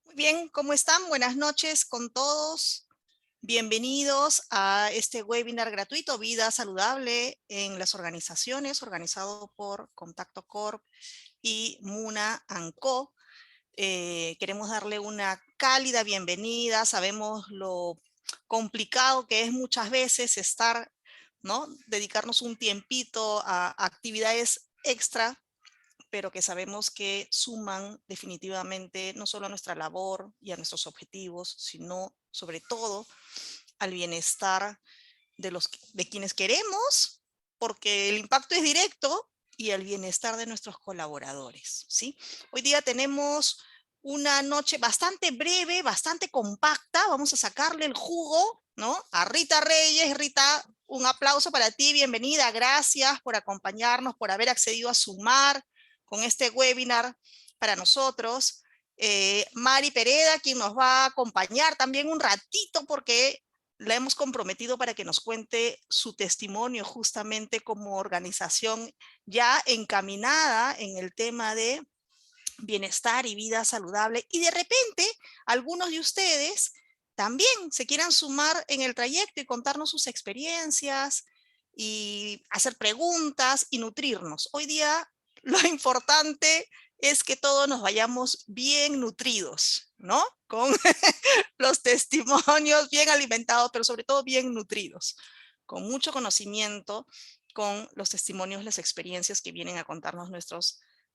Muy bien, ¿cómo están? Buenas noches con todos. Bienvenidos a este webinar gratuito, Vida Saludable en las Organizaciones, organizado por Contacto Corp y Muna &Co. Queremos darle una cálida bienvenida. Sabemos lo complicado que es muchas veces estar, ¿no? Dedicarnos un tiempito a actividades extra, pero que sabemos que suman definitivamente no solo a nuestra labor y a nuestros objetivos, sino sobre todo al bienestar de quienes queremos, porque el impacto es directo, y al bienestar de nuestros colaboradores, ¿sí? Hoy día tenemos una noche bastante breve, bastante compacta. Vamos a sacarle el jugo, ¿no? A Rita Reyes. Rita, un aplauso para ti, bienvenida, gracias por acompañarnos, por haber accedido a sumar con este webinar para nosotros. Mari Pereda, quien nos va a acompañar también un ratito, porque la hemos comprometido para que nos cuente su testimonio justamente como organización ya encaminada en el tema de bienestar y vida saludable. Y de repente, algunos de ustedes también se quieran sumar en el trayecto y contarnos sus experiencias y hacer preguntas y nutrirnos. Hoy día lo importante es que todos nos vayamos bien nutridos, ¿no? Con los testimonios bien alimentados, pero sobre todo bien nutridos, con mucho conocimiento, con los testimonios, las experiencias que vienen a contarnos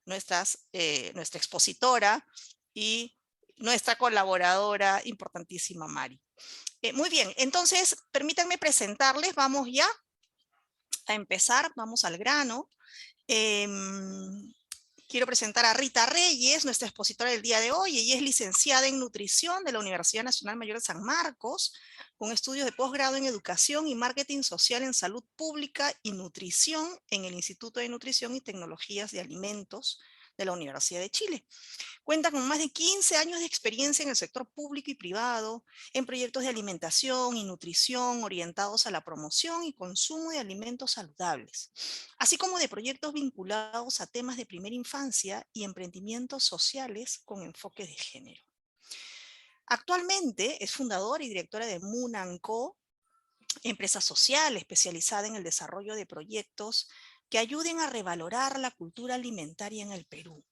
nuestra expositora y nuestra colaboradora importantísima, Mari. Muy bien, entonces permítanme presentarles. Vamos ya a empezar, vamos al grano. Quiero presentar a Rita Reyes, nuestra expositora del día de hoy. Ella es licenciada en nutrición de la Universidad Nacional Mayor de San Marcos, con estudios de posgrado en educación y marketing social en salud pública y nutrición en el Instituto de Nutrición y Tecnologías de Alimentos de la Universidad de Chile. Cuenta con más de 15 años de experiencia en el sector público y privado, en proyectos de alimentación y nutrición orientados a la promoción y consumo de alimentos saludables, así como de proyectos vinculados a temas de primera infancia y emprendimientos sociales con enfoque de género. Actualmente es fundadora y directora de Muna &Co, empresa social especializada en el desarrollo de proyectos que ayuden a revalorar la cultura alimentaria en el Perú,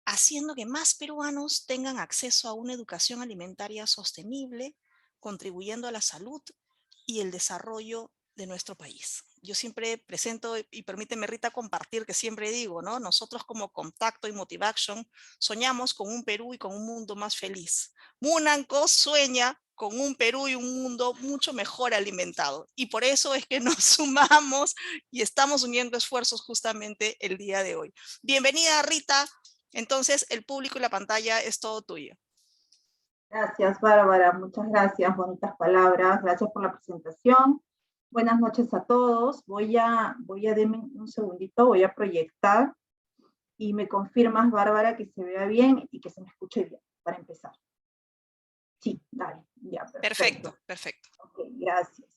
haciendo que más peruanos tengan acceso a una educación alimentaria sostenible, contribuyendo a la salud y el desarrollo de nuestro país. Yo siempre presento, y permíteme, Rita, compartir, que siempre digo, ¿no? Nosotros como Contacto y Motivaction soñamos con un Perú y con un mundo más feliz. Muna &Co sueña con un Perú y un mundo mucho mejor alimentado. Y por eso es que nos sumamos y estamos uniendo esfuerzos justamente el día de hoy. Bienvenida, Rita. Entonces, el público y la pantalla es todo tuyo. Gracias, Bárbara. Muchas gracias. Bonitas palabras. Gracias por la presentación. Buenas noches a todos. Voy a denme un segundito, voy a proyectar y me confirmas, Bárbara, que se vea bien y que se me escuche bien, para empezar. Sí, dale. Ya, Perfecto, perfecto. Ok, gracias.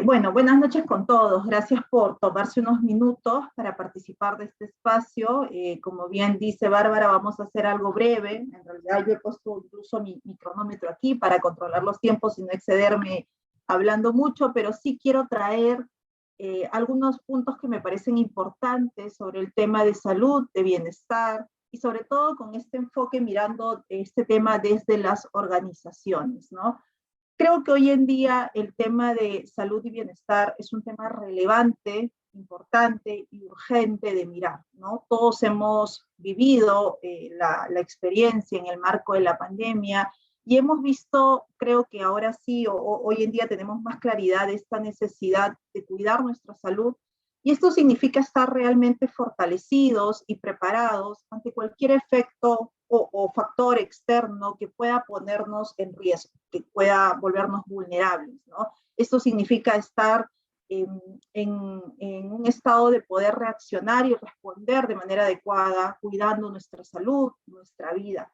Bueno, buenas noches con todos. Gracias por tomarse unos minutos para participar de este espacio. Como bien dice Bárbara, vamos a hacer algo breve. En realidad yo he puesto incluso mi cronómetro aquí para controlar los tiempos y no excederme hablando mucho, pero sí quiero traer algunos puntos que me parecen importantes sobre el tema de salud, de bienestar, y sobre todo con este enfoque mirando este tema desde las organizaciones, ¿no? Creo que hoy en día el tema de salud y bienestar es un tema relevante, importante y urgente de mirar, ¿no? Todos hemos vivido la experiencia en el marco de la pandemia y hemos visto, creo que ahora sí, hoy en día tenemos más claridad de esta necesidad de cuidar nuestra salud, y esto significa estar realmente fortalecidos y preparados ante cualquier efecto o factor externo que pueda ponernos en riesgo, que pueda volvernos vulnerables, ¿no? Esto significa estar en un estado de poder reaccionar y responder de manera adecuada, cuidando nuestra salud, nuestra vida.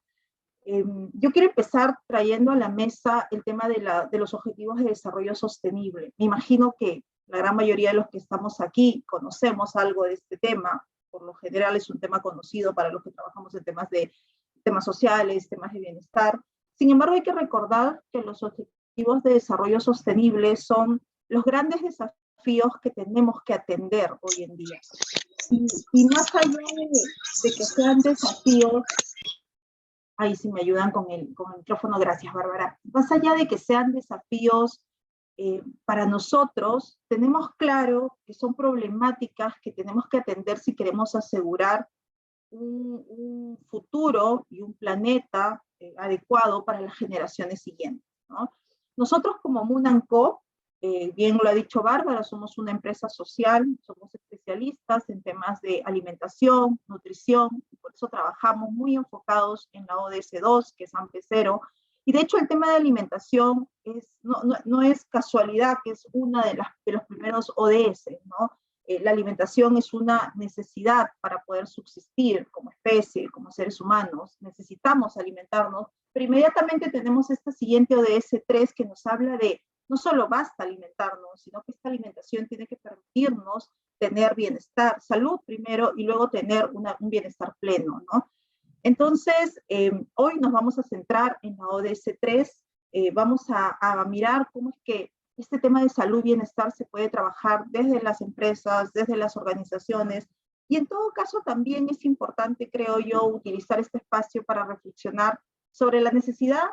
Yo quiero empezar trayendo a la mesa el tema de los objetivos de desarrollo sostenible. Me imagino que la gran mayoría de los que estamos aquí conocemos algo de este tema. por lo general es un tema conocido para los que trabajamos en temas sociales, temas de bienestar. Sin embargo, hay que recordar que los objetivos de desarrollo sostenible son los grandes desafíos que tenemos que atender hoy en día. Y más allá de que sean desafíos, ahí sí me ayudan con el micrófono, gracias Bárbara, más allá de que sean desafíos para nosotros, tenemos claro que son problemáticas que tenemos que atender si queremos asegurar un futuro y un planeta adecuado para las generaciones siguientes, ¿no? Nosotros como Munanco, bien lo ha dicho Bárbara, somos una empresa social, somos especialistas en temas de alimentación, nutrición, y por eso trabajamos muy enfocados en la ODS 2, que es AMP0, y de hecho el tema de alimentación no es casualidad que es una de los primeros ODS, ¿no? La alimentación es una necesidad para poder subsistir como especie, como seres humanos, necesitamos alimentarnos, pero inmediatamente tenemos esta siguiente ODS 3 que nos habla de no solo basta alimentarnos, sino que esta alimentación tiene que permitirnos tener bienestar, salud primero y luego tener un bienestar pleno, ¿no? Entonces, hoy nos vamos a centrar en la ODS 3, vamos a mirar cómo es que este tema de salud y bienestar se puede trabajar desde las empresas, desde las organizaciones, y en todo caso también es importante, creo yo, utilizar este espacio para reflexionar sobre la necesidad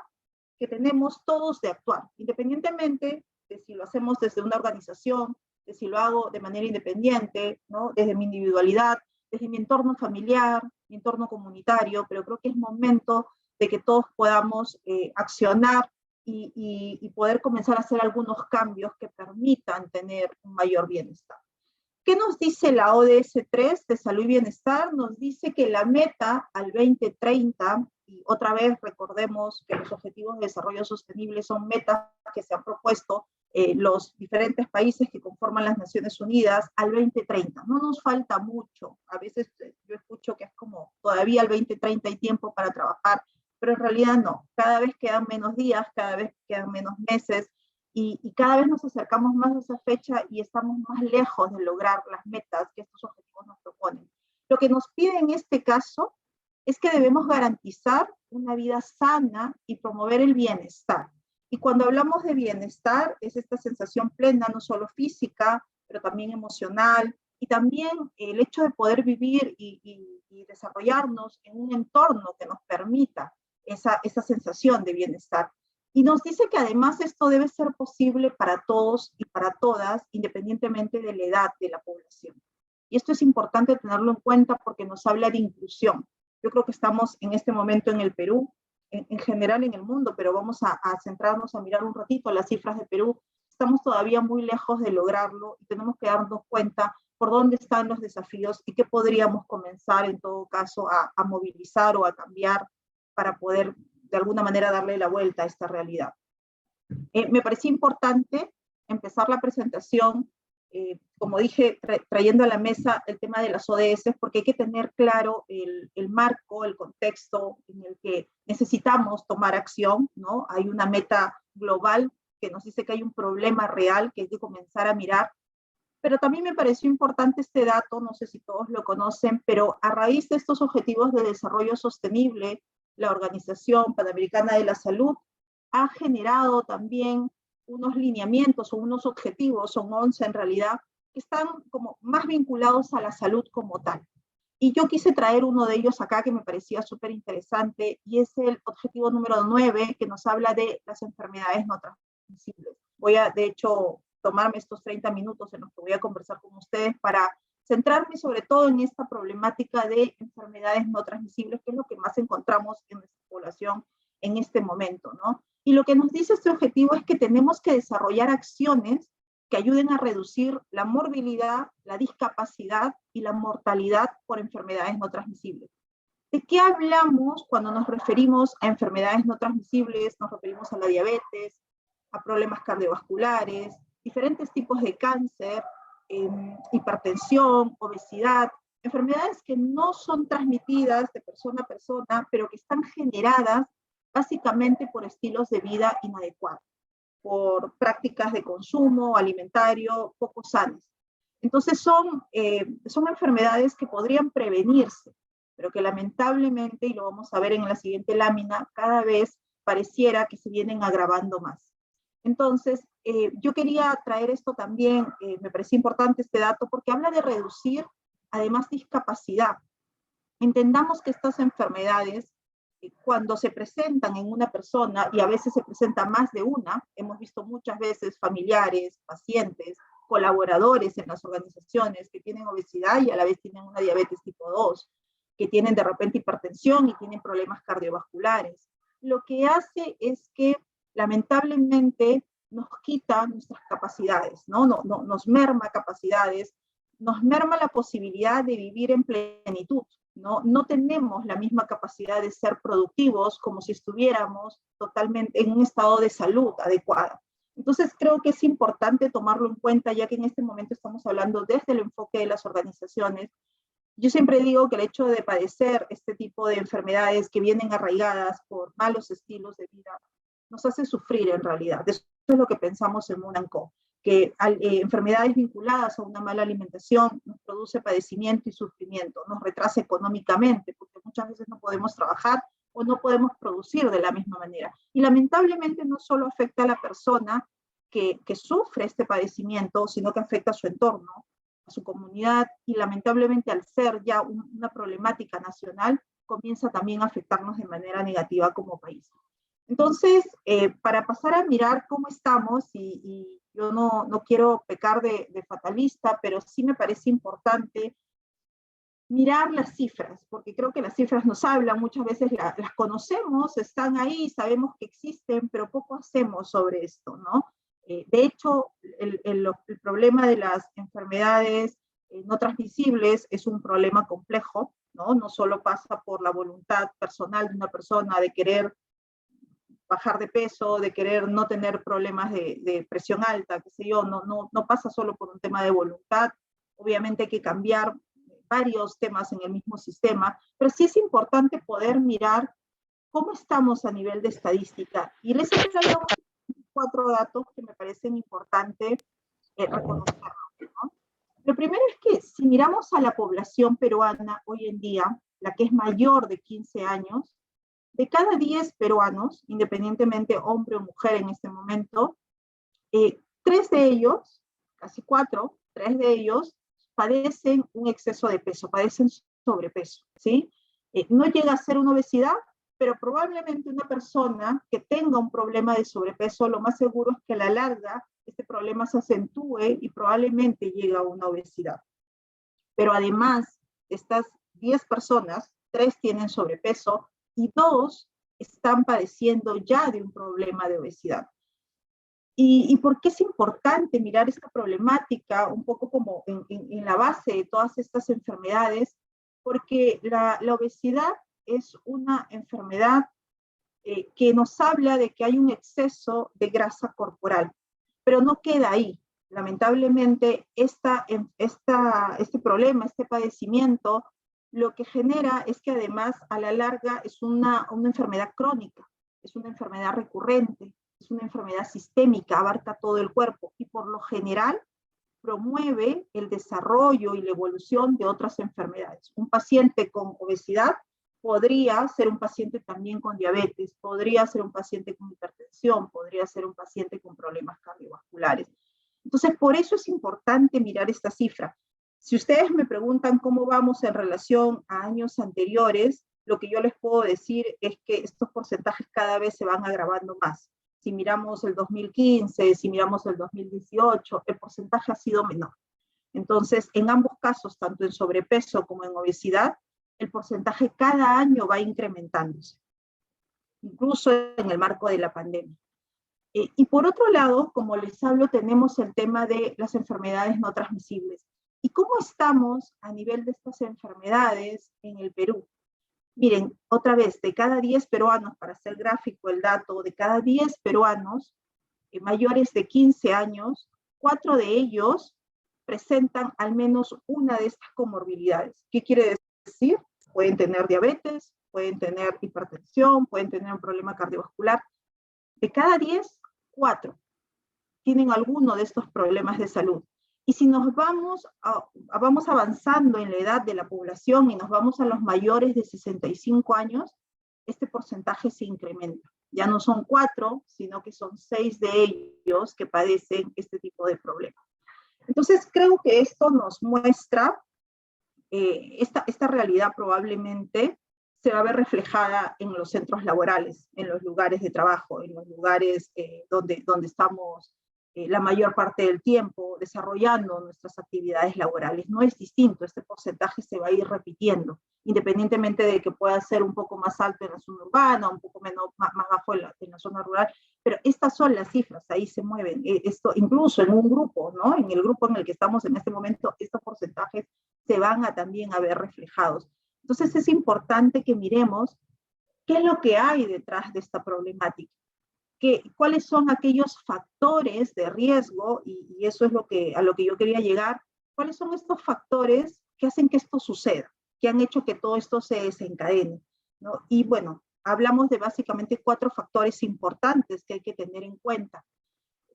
que tenemos todos de actuar, independientemente de si lo hacemos desde una organización, de si lo hago de manera independiente, ¿no? Desde mi individualidad, desde mi entorno familiar, mi entorno comunitario, pero creo que es momento de que todos podamos accionar y poder comenzar a hacer algunos cambios que permitan tener un mayor bienestar. ¿Qué nos dice la ODS 3 de salud y bienestar? Nos dice que la meta al 2030, y otra vez recordemos que los objetivos de desarrollo sostenible son metas que se han propuesto los diferentes países que conforman las Naciones Unidas al 2030. No nos falta mucho. A veces yo escucho que es como todavía al 2030 hay tiempo para trabajar, pero en realidad no. Cada vez quedan menos días, cada vez quedan menos meses, y cada vez nos acercamos más a esa fecha y estamos más lejos de lograr las metas que estos objetivos nos proponen. Lo que nos pide en este caso es que debemos garantizar una vida sana y promover el bienestar. Y cuando hablamos de bienestar, es esta sensación plena, no solo física, pero también emocional, y también el hecho de poder vivir y desarrollarnos en un entorno que nos permita esa sensación de bienestar. Y nos dice que además esto debe ser posible para todos y para todas, independientemente de la edad de la población. Y esto es importante tenerlo en cuenta porque nos habla de inclusión. Yo creo que estamos en este momento en el Perú, en general en el mundo, pero vamos a centrarnos a mirar un ratito las cifras de Perú. Estamos todavía muy lejos de lograrlo y tenemos que darnos cuenta por dónde están los desafíos y qué podríamos comenzar en todo caso a movilizar o a cambiar para poder de alguna manera darle la vuelta a esta realidad. Me parecía importante empezar la presentación, como dije, trayendo a la mesa el tema de las ODS, porque hay que tener claro el marco, el contexto en el que necesitamos tomar acción, ¿no? Hay una meta global que nos dice que hay un problema real que hay que comenzar a mirar, pero también me pareció importante este dato, no sé si todos lo conocen, pero a raíz de estos objetivos de desarrollo sostenible, la Organización Panamericana de la Salud ha generado también unos lineamientos o unos objetivos, son 11 en realidad, que están como más vinculados a la salud como tal. Y yo quise traer uno de ellos acá que me parecía súper interesante, y es el objetivo número 9, que nos habla de las enfermedades no transmisibles. Voy a, de hecho, tomarme estos 30 minutos en los que voy a conversar con ustedes para centrarme sobre todo en esta problemática de enfermedades no transmisibles, que es lo que más encontramos en nuestra población en este momento, ¿no? Y lo que nos dice este objetivo es que tenemos que desarrollar acciones que ayuden a reducir la morbilidad, la discapacidad y la mortalidad por enfermedades no transmisibles. ¿De qué hablamos cuando nos referimos a enfermedades no transmisibles? Nos referimos a la diabetes, a problemas cardiovasculares, diferentes tipos de cáncer, hipertensión, obesidad, enfermedades que no son transmitidas de persona a persona, pero que están generadas básicamente por estilos de vida inadecuados, por prácticas de consumo alimentario poco sanas. Entonces son enfermedades que podrían prevenirse, pero que lamentablemente, y lo vamos a ver en la siguiente lámina, cada vez pareciera que se vienen agravando más. Entonces, yo quería traer esto también, me parecía importante este dato, porque habla de reducir, además, discapacidad. Entendamos que estas enfermedades, cuando se presentan en una persona, y a veces se presenta más de una, hemos visto muchas veces familiares, pacientes, colaboradores en las organizaciones que tienen obesidad y a la vez tienen una diabetes tipo 2, que tienen de repente hipertensión y tienen problemas cardiovasculares. Lo que hace es que lamentablemente nos quita nuestras capacidades, ¿no? Nos merma capacidades, nos merma la posibilidad de vivir en plenitud, ¿no? No tenemos la misma capacidad de ser productivos como si estuviéramos totalmente en un estado de salud adecuado. Entonces creo que es importante tomarlo en cuenta, ya que en este momento estamos hablando desde el enfoque de las organizaciones. Yo siempre digo que el hecho de padecer este tipo de enfermedades que vienen arraigadas por malos estilos de vida nos hace sufrir en realidad. Eso es lo que pensamos en Munanco, que enfermedades vinculadas a una mala alimentación nos produce padecimiento y sufrimiento, nos retrasa económicamente, porque muchas veces no podemos trabajar o no podemos producir de la misma manera. Y lamentablemente no solo afecta a la persona que sufre este padecimiento, sino que afecta a su entorno, a su comunidad, y lamentablemente al ser ya una problemática nacional, comienza también a afectarnos de manera negativa como país. Entonces, para pasar a mirar cómo estamos, y yo no quiero pecar de fatalista, pero sí me parece importante mirar las cifras, porque creo que las cifras nos hablan, muchas veces las conocemos, están ahí, sabemos que existen, pero poco hacemos sobre esto, ¿no? De hecho, el problema de las enfermedades no transmisibles es un problema complejo, ¿no? No solo pasa por la voluntad personal de una persona de querer bajar de peso, de querer no tener problemas de presión alta, qué sé yo, no pasa solo por un tema de voluntad. Obviamente hay que cambiar varios temas en el mismo sistema, pero sí es importante poder mirar cómo estamos a nivel de estadística. Y les he traído 4 datos que me parecen importantes reconocerlos, ¿no? Lo primero es que si miramos a la población peruana hoy en día, la que es mayor de 15 años, de cada 10 peruanos, independientemente hombre o mujer en este momento, 3 de ellos, casi 4, 3 de ellos padecen un exceso de peso, padecen sobrepeso, ¿sí? No llega a ser una obesidad, pero probablemente una persona que tenga un problema de sobrepeso, lo más seguro es que a la larga este problema se acentúe y probablemente llegue a una obesidad. Pero además, estas 10 personas, 3 tienen sobrepeso y 2 están padeciendo ya de un problema de obesidad. ¿Y por qué es importante mirar esta problemática un poco como en la base de todas estas enfermedades? Porque la obesidad es una enfermedad que nos habla de que hay un exceso de grasa corporal, pero no queda ahí. Lamentablemente, este problema, este padecimiento, lo que genera es que además a la larga es una enfermedad crónica, es una enfermedad recurrente, es una enfermedad sistémica, abarca todo el cuerpo y por lo general promueve el desarrollo y la evolución de otras enfermedades. Un paciente con obesidad podría ser un paciente también con diabetes, podría ser un paciente con hipertensión, podría ser un paciente con problemas cardiovasculares. Entonces, por eso es importante mirar esta cifra. Si ustedes me preguntan cómo vamos en relación a años anteriores, lo que yo les puedo decir es que estos porcentajes cada vez se van agravando más. Si miramos el 2015, si miramos el 2018, el porcentaje ha sido menor. Entonces, en ambos casos, tanto en sobrepeso como en obesidad, el porcentaje cada año va incrementándose, incluso en el marco de la pandemia. Y por otro lado, como les hablo, tenemos el tema de las enfermedades no transmisibles. ¿Y cómo estamos a nivel de estas enfermedades en el Perú? Miren, otra vez, de cada 10 peruanos, para hacer gráfico el dato, de cada 10 peruanos mayores de 15 años, 4 de ellos presentan al menos una de estas comorbilidades. ¿Qué quiere decir? Pueden tener diabetes, pueden tener hipertensión, pueden tener un problema cardiovascular. De cada 10, 4 tienen alguno de estos problemas de salud. Y si nos vamos avanzando en la edad de la población y nos vamos a los mayores de 65 años, este porcentaje se incrementa. Ya no son 4, sino que son 6 de ellos que padecen este tipo de problemas. Entonces, creo que esto nos muestra, esta realidad probablemente se va a ver reflejada en los centros laborales, en los lugares de trabajo, en los lugares donde estamos la mayor parte del tiempo desarrollando nuestras actividades laborales. No es distinto, este porcentaje se va a ir repitiendo, independientemente de que pueda ser un poco más alto en la zona urbana, un poco menos, más bajo en la zona rural, pero estas son las cifras, ahí se mueven. Esto, incluso en un grupo, ¿no? En el grupo en el que estamos en este momento, estos porcentajes se van a también a ver reflejados. Entonces es importante que miremos qué es lo que hay detrás de esta problemática. ¿Cuáles son aquellos factores de riesgo? Y eso es a lo que yo quería llegar. ¿Cuáles son estos factores que hacen que esto suceda? Que han hecho que todo esto se desencadene, ¿no? Y bueno, hablamos de básicamente 4 factores importantes que hay que tener en cuenta.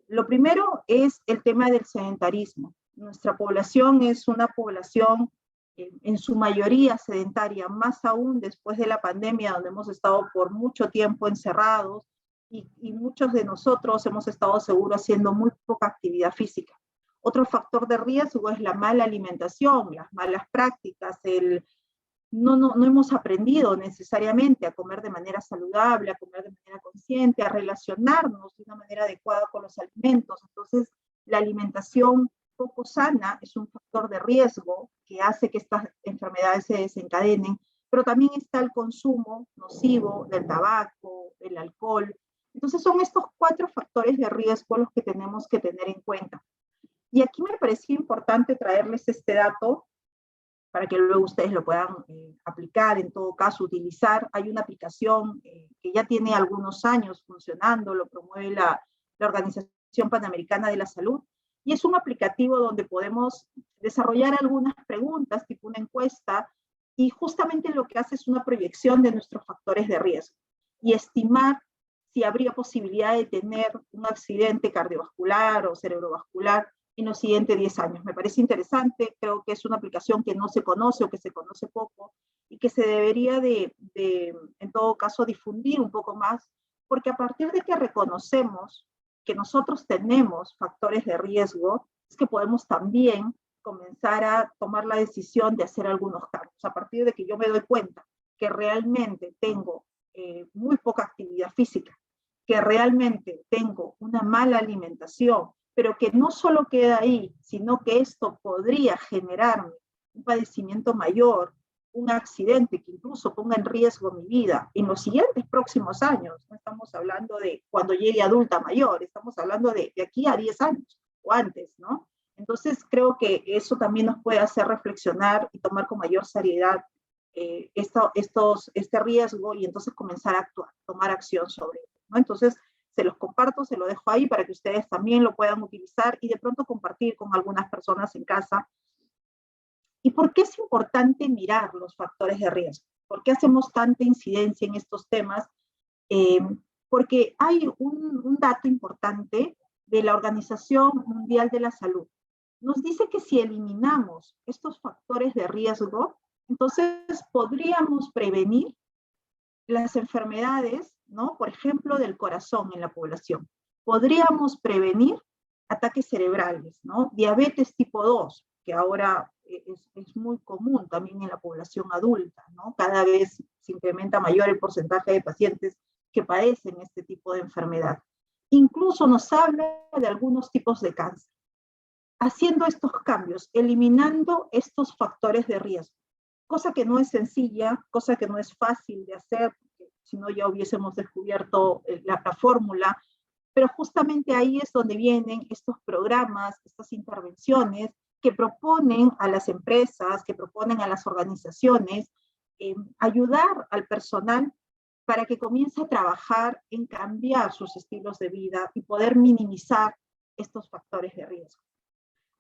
Lo primero es el tema del sedentarismo. Nuestra población es una población en su mayoría sedentaria, más aún después de la pandemia, donde hemos estado por mucho tiempo encerrados, y muchos de nosotros hemos estado seguros haciendo muy poca actividad física. Otro factor de riesgo es la mala alimentación, las malas prácticas, no hemos aprendido necesariamente a comer de manera saludable, a comer de manera consciente, a relacionarnos de una manera adecuada con los alimentos. Entonces, la alimentación poco sana es un factor de riesgo que hace que estas enfermedades se desencadenen, pero también está el consumo nocivo del tabaco, del alcohol. Entonces, son estos 4 factores de riesgo los que tenemos que tener en cuenta. Y aquí me pareció importante traerles este dato para que luego ustedes lo puedan aplicar, en todo caso utilizar. Hay una aplicación que ya tiene algunos años funcionando, lo promueve la Organización Panamericana de la Salud, y es un aplicativo donde podemos desarrollar algunas preguntas, tipo una encuesta, y justamente lo que hace es una proyección de nuestros factores de riesgo, y estimar si habría posibilidad de tener un accidente cardiovascular o cerebrovascular en los siguientes 10 años. Me parece interesante, creo que es una aplicación que no se conoce o que se conoce poco y que se debería en todo caso, difundir un poco más, porque a partir de que reconocemos que nosotros tenemos factores de riesgo, es que podemos también comenzar a tomar la decisión de hacer algunos cambios. A partir de que yo me doy cuenta que realmente tengo muy poca actividad física, que realmente tengo una mala alimentación, pero que no solo queda ahí, sino que esto podría generarme un padecimiento mayor, un accidente que incluso ponga en riesgo mi vida en los siguientes próximos años. No estamos hablando de cuando llegue adulta mayor, estamos hablando de aquí a 10 años o antes, ¿no? Entonces creo que eso también nos puede hacer reflexionar y tomar con mayor seriedad este riesgo, y entonces comenzar a actuar, tomar acción sobre él, ¿no? Entonces, se los comparto, se lo dejo ahí para que ustedes también lo puedan utilizar y de pronto compartir con algunas personas en casa. ¿Y por qué es importante mirar los factores de riesgo? ¿Por qué hacemos tanta incidencia en estos temas? Porque hay un dato importante de la Organización Mundial de la Salud. Nos dice que si eliminamos estos factores de riesgo, entonces podríamos prevenir las enfermedades, ¿no? Por ejemplo, del corazón en la población. Podríamos prevenir ataques cerebrales, ¿no? Diabetes tipo 2, que ahora es muy común también en la población adulta, ¿no? Cada vez se incrementa mayor el porcentaje de pacientes que padecen este tipo de enfermedad. Incluso nos habla de algunos tipos de cáncer. Haciendo estos cambios, eliminando estos factores de riesgo, cosa que no es sencilla, cosa que no es fácil de hacer, porque si no ya hubiésemos descubierto la fórmula, pero justamente ahí es donde vienen estos programas, estas intervenciones que proponen a las empresas, que proponen a las organizaciones, ayudar al personal para que comience a trabajar en cambiar sus estilos de vida y poder minimizar estos factores de riesgo.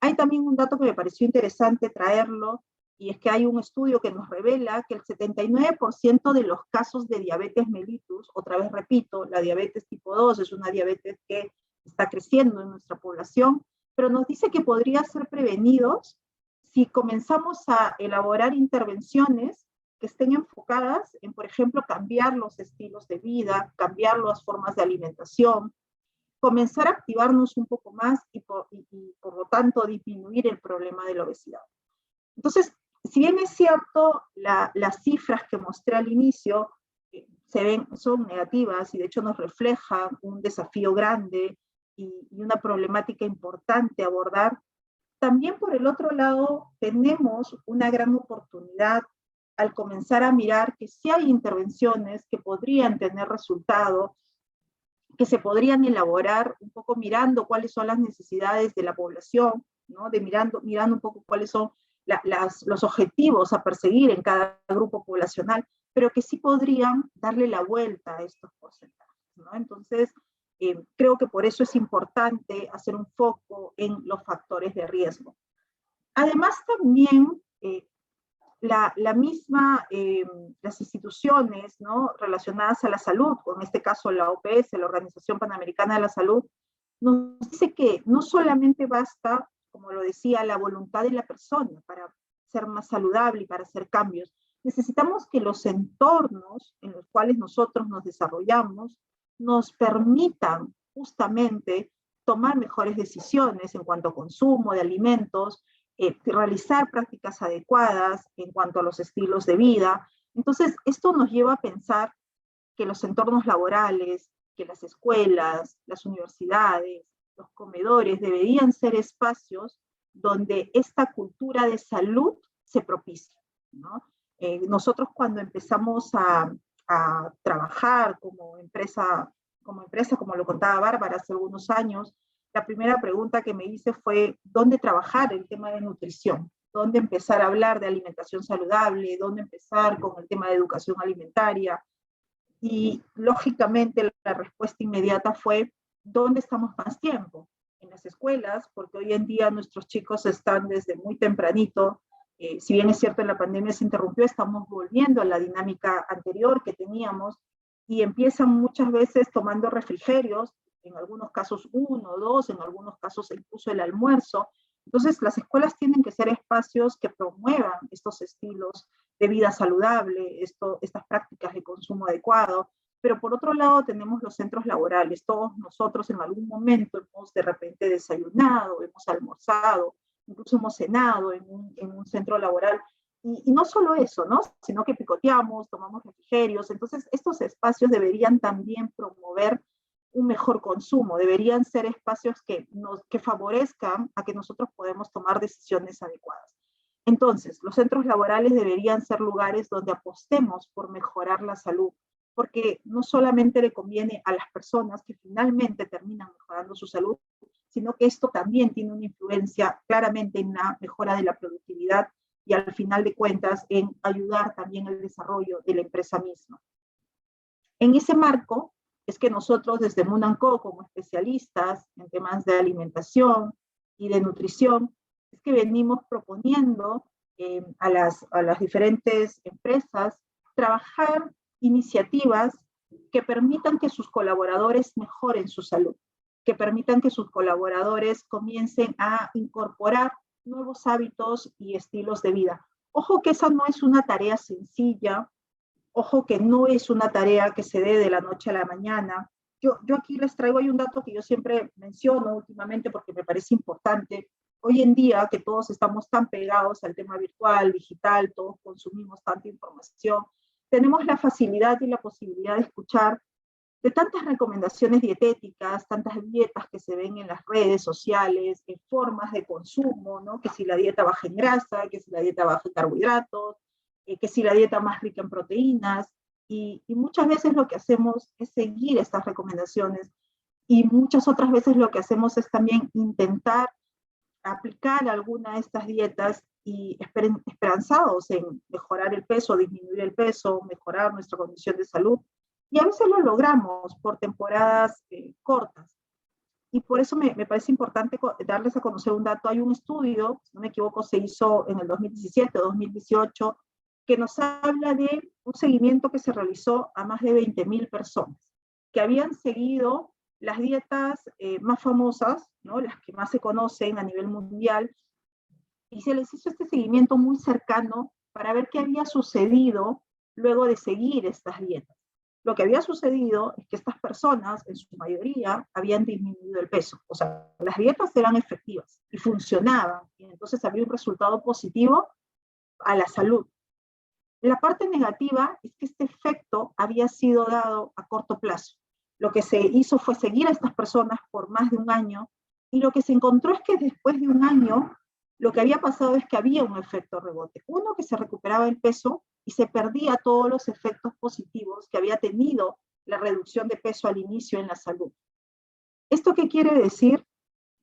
Hay también un dato que me pareció interesante traerlo, y es que hay un estudio que nos revela que el 79% de los casos de diabetes mellitus, otra vez repito, la diabetes tipo 2 es una diabetes que está creciendo en nuestra población, pero nos dice que podría ser prevenidos si comenzamos a elaborar intervenciones que estén enfocadas en, por ejemplo, cambiar los estilos de vida, cambiar las formas de alimentación, comenzar a activarnos un poco más y por lo tanto disminuir el problema de la obesidad. Entonces, si bien es cierto, las cifras que mostré al inicio son negativas y de hecho nos reflejan un desafío grande y una problemática importante a abordar, también por el otro lado tenemos una gran oportunidad al comenzar a mirar que sí hay intervenciones que podrían tener resultado, que se podrían elaborar un poco mirando cuáles son las necesidades de la población, ¿no? Mirando un poco cuáles son los objetivos a perseguir en cada grupo poblacional, pero que sí podrían darle la vuelta a estos porcentajes, ¿no? Entonces, creo que por eso es importante hacer un foco en los factores de riesgo. Además, también las instituciones, ¿no?, relacionadas a la salud, o en este caso la OPS, la Organización Panamericana de la Salud, nos dice que no solamente basta, como lo decía, la voluntad de la persona para ser más saludable y para hacer cambios. Necesitamos que los entornos en los cuales nosotros nos desarrollamos nos permitan justamente tomar mejores decisiones en cuanto a consumo de alimentos, realizar prácticas adecuadas en cuanto a los estilos de vida. Entonces, esto nos lleva a pensar que los entornos laborales, que las escuelas, las universidades, los comedores deberían ser espacios donde esta cultura de salud se propicie, ¿no? Nosotros cuando empezamos a trabajar como empresa, como lo contaba Bárbara hace algunos años, la primera pregunta que me hice fue, ¿dónde trabajar el tema de nutrición? ¿Dónde empezar a hablar de alimentación saludable? ¿Dónde empezar con el tema de educación alimentaria? Y lógicamente la respuesta inmediata fue, ¿dónde estamos más tiempo? En las escuelas, porque hoy en día nuestros chicos están desde muy tempranito, si bien es cierto en la pandemia se interrumpió, estamos volviendo a la dinámica anterior que teníamos y empiezan muchas veces tomando refrigerios, en algunos casos 1 o 2, en algunos casos incluso el almuerzo. Entonces las tienen que ser espacios que promuevan estos estilos de vida saludable, estas prácticas de consumo adecuado, pero por otro lado tenemos los centros laborales. Todos nosotros en algún momento hemos de repente desayunado, hemos almorzado, incluso hemos cenado en un centro laboral. Y no solo eso, ¿no?, sino que picoteamos, tomamos refrigerios. Entonces estos espacios deberían también promover un mejor consumo, deberían ser espacios que favorezcan a que nosotros podamos tomar decisiones adecuadas. Entonces, los centros laborales deberían ser lugares donde apostemos por mejorar la salud, porque no solamente le conviene a las personas que finalmente terminan mejorando su salud, sino que esto también tiene una influencia claramente en la mejora de la productividad y al final de cuentas en ayudar también al desarrollo de la empresa misma. En ese marco es que nosotros desde Moon & Co, como especialistas en temas de alimentación y de nutrición, es que venimos proponiendo a las diferentes empresas trabajar iniciativas que permitan que sus colaboradores mejoren su salud, que permitan que sus colaboradores comiencen a incorporar nuevos hábitos y estilos de vida. Ojo que esa no es una tarea sencilla, ojo que no es una tarea que se dé de la noche a la mañana. Yo aquí les traigo, hay un dato que yo siempre menciono últimamente porque me parece importante. Hoy en día que todos estamos tan pegados al tema virtual, digital, todos consumimos tanta información, tenemos la facilidad y la posibilidad de escuchar de tantas recomendaciones dietéticas, tantas dietas que se ven en las redes sociales, en formas de consumo, ¿no?, que si la dieta baja en grasa, que si la dieta baja en carbohidratos, que si la dieta más rica en proteínas, y muchas veces lo que hacemos es seguir estas recomendaciones, y muchas otras veces lo que hacemos es también intentar aplicar alguna de estas dietas y esperanzados en mejorar el peso, disminuir el peso, mejorar nuestra condición de salud, y a veces lo logramos por temporadas cortas. Y por eso me parece importante darles a conocer un dato. Hay un estudio, si no me equivoco, se hizo en el 2017 o 2018, que nos habla de un seguimiento que se realizó a más de 20.000 personas, que habían seguido las dietas más famosas, ¿no? Las que más se conocen a nivel mundial, y se les hizo este seguimiento muy cercano para ver qué había sucedido luego de seguir estas dietas. Lo que había sucedido es que estas personas, en su mayoría, habían disminuido el peso. O sea, las dietas eran efectivas y funcionaban, y entonces había un resultado positivo a la salud. La parte negativa es que este efecto había sido dado a corto plazo. Lo que se hizo fue seguir a estas personas por más de un año, y lo que se encontró es que después de un año, lo que había pasado es que había un efecto rebote. Uno, que se recuperaba el peso y se perdía todos los efectos positivos que había tenido la reducción de peso al inicio en la salud. ¿Esto qué quiere decir?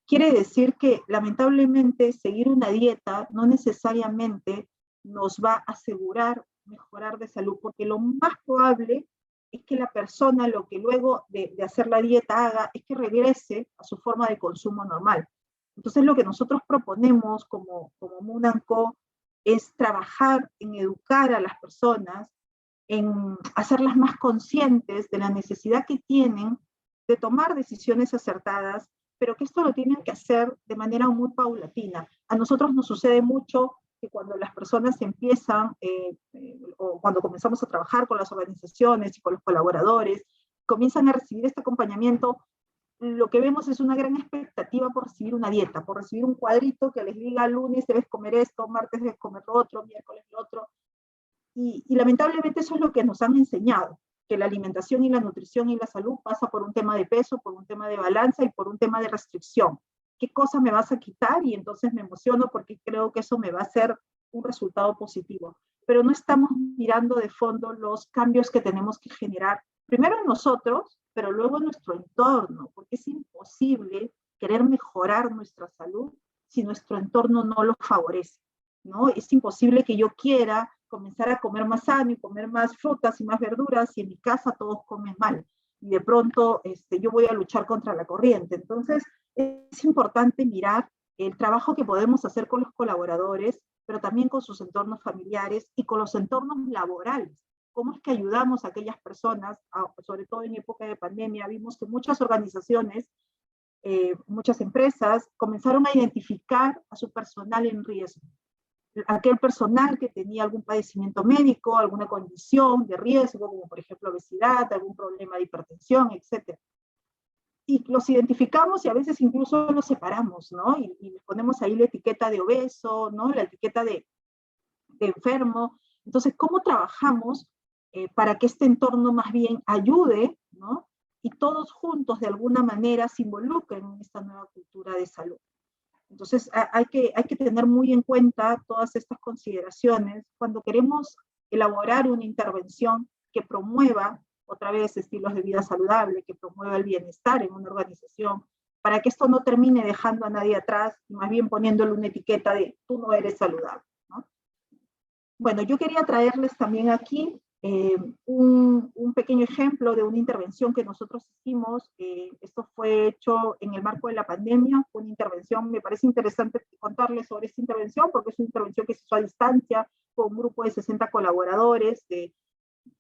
Quiere decir que lamentablemente seguir una dieta no necesariamente nos va a asegurar mejorar de salud, porque lo más probable es que la persona lo que luego de hacer la dieta haga es que regrese a su forma de consumo normal. Entonces lo que nosotros proponemos como Moon & Co es trabajar en educar a las personas, en hacerlas más conscientes de la necesidad que tienen de tomar decisiones acertadas, pero que esto lo tienen que hacer de manera muy paulatina. A nosotros nos sucede mucho que cuando las personas empiezan, o cuando comenzamos a trabajar con las organizaciones y con los colaboradores, comienzan a recibir este acompañamiento, lo que vemos es una gran expectativa por recibir una dieta, por recibir un cuadrito que les diga lunes debes comer esto, martes debes comer lo otro, miércoles lo otro. Y lamentablemente eso es lo que nos han enseñado, que la alimentación y la nutrición y la salud pasa por un tema de peso, por un tema de balanza y por un tema de restricción. ¿Qué cosa me vas a quitar? Y entonces me emociono porque creo que eso me va a hacer un resultado positivo. Pero no estamos mirando de fondo los cambios que tenemos que generar, primero en nosotros, pero luego en nuestro entorno, porque es imposible querer mejorar nuestra salud si nuestro entorno no lo favorece, ¿no? Es imposible que yo quiera comenzar a comer más sano y comer más frutas y más verduras si en mi casa todos comen mal. Y de pronto yo voy a luchar contra la corriente. Entonces, es importante mirar el trabajo que podemos hacer con los colaboradores, pero también con sus entornos familiares y con los entornos laborales. ¿Cómo es que ayudamos a aquellas personas, sobre todo en época de pandemia? Vimos que muchas organizaciones, muchas empresas comenzaron a identificar a su personal en riesgo. Aquel personal que tenía algún padecimiento médico, alguna condición de riesgo, como por ejemplo obesidad, algún problema de hipertensión, etc. Y los identificamos y a veces incluso los separamos, ¿no? Y les ponemos ahí la etiqueta de obeso, ¿no? La etiqueta de enfermo. Entonces, ¿cómo trabajamos para que este entorno más bien ayude, ¿no? Y todos juntos de alguna manera se involucren en esta nueva cultura de salud? Entonces, hay que tener muy en cuenta todas estas consideraciones cuando queremos elaborar una intervención que promueva, otra vez, estilos de vida saludable, que promueva el bienestar en una organización, para que esto no termine dejando a nadie atrás y más bien poniéndole una etiqueta de tú no eres saludable, ¿no? Bueno, yo quería traerles también aquí un pequeño ejemplo de una intervención que nosotros hicimos. Esto fue hecho en el marco de la pandemia. Fue una intervención, me parece interesante contarles sobre esta intervención, porque es una intervención que se hizo a distancia con un grupo de 60 colaboradores que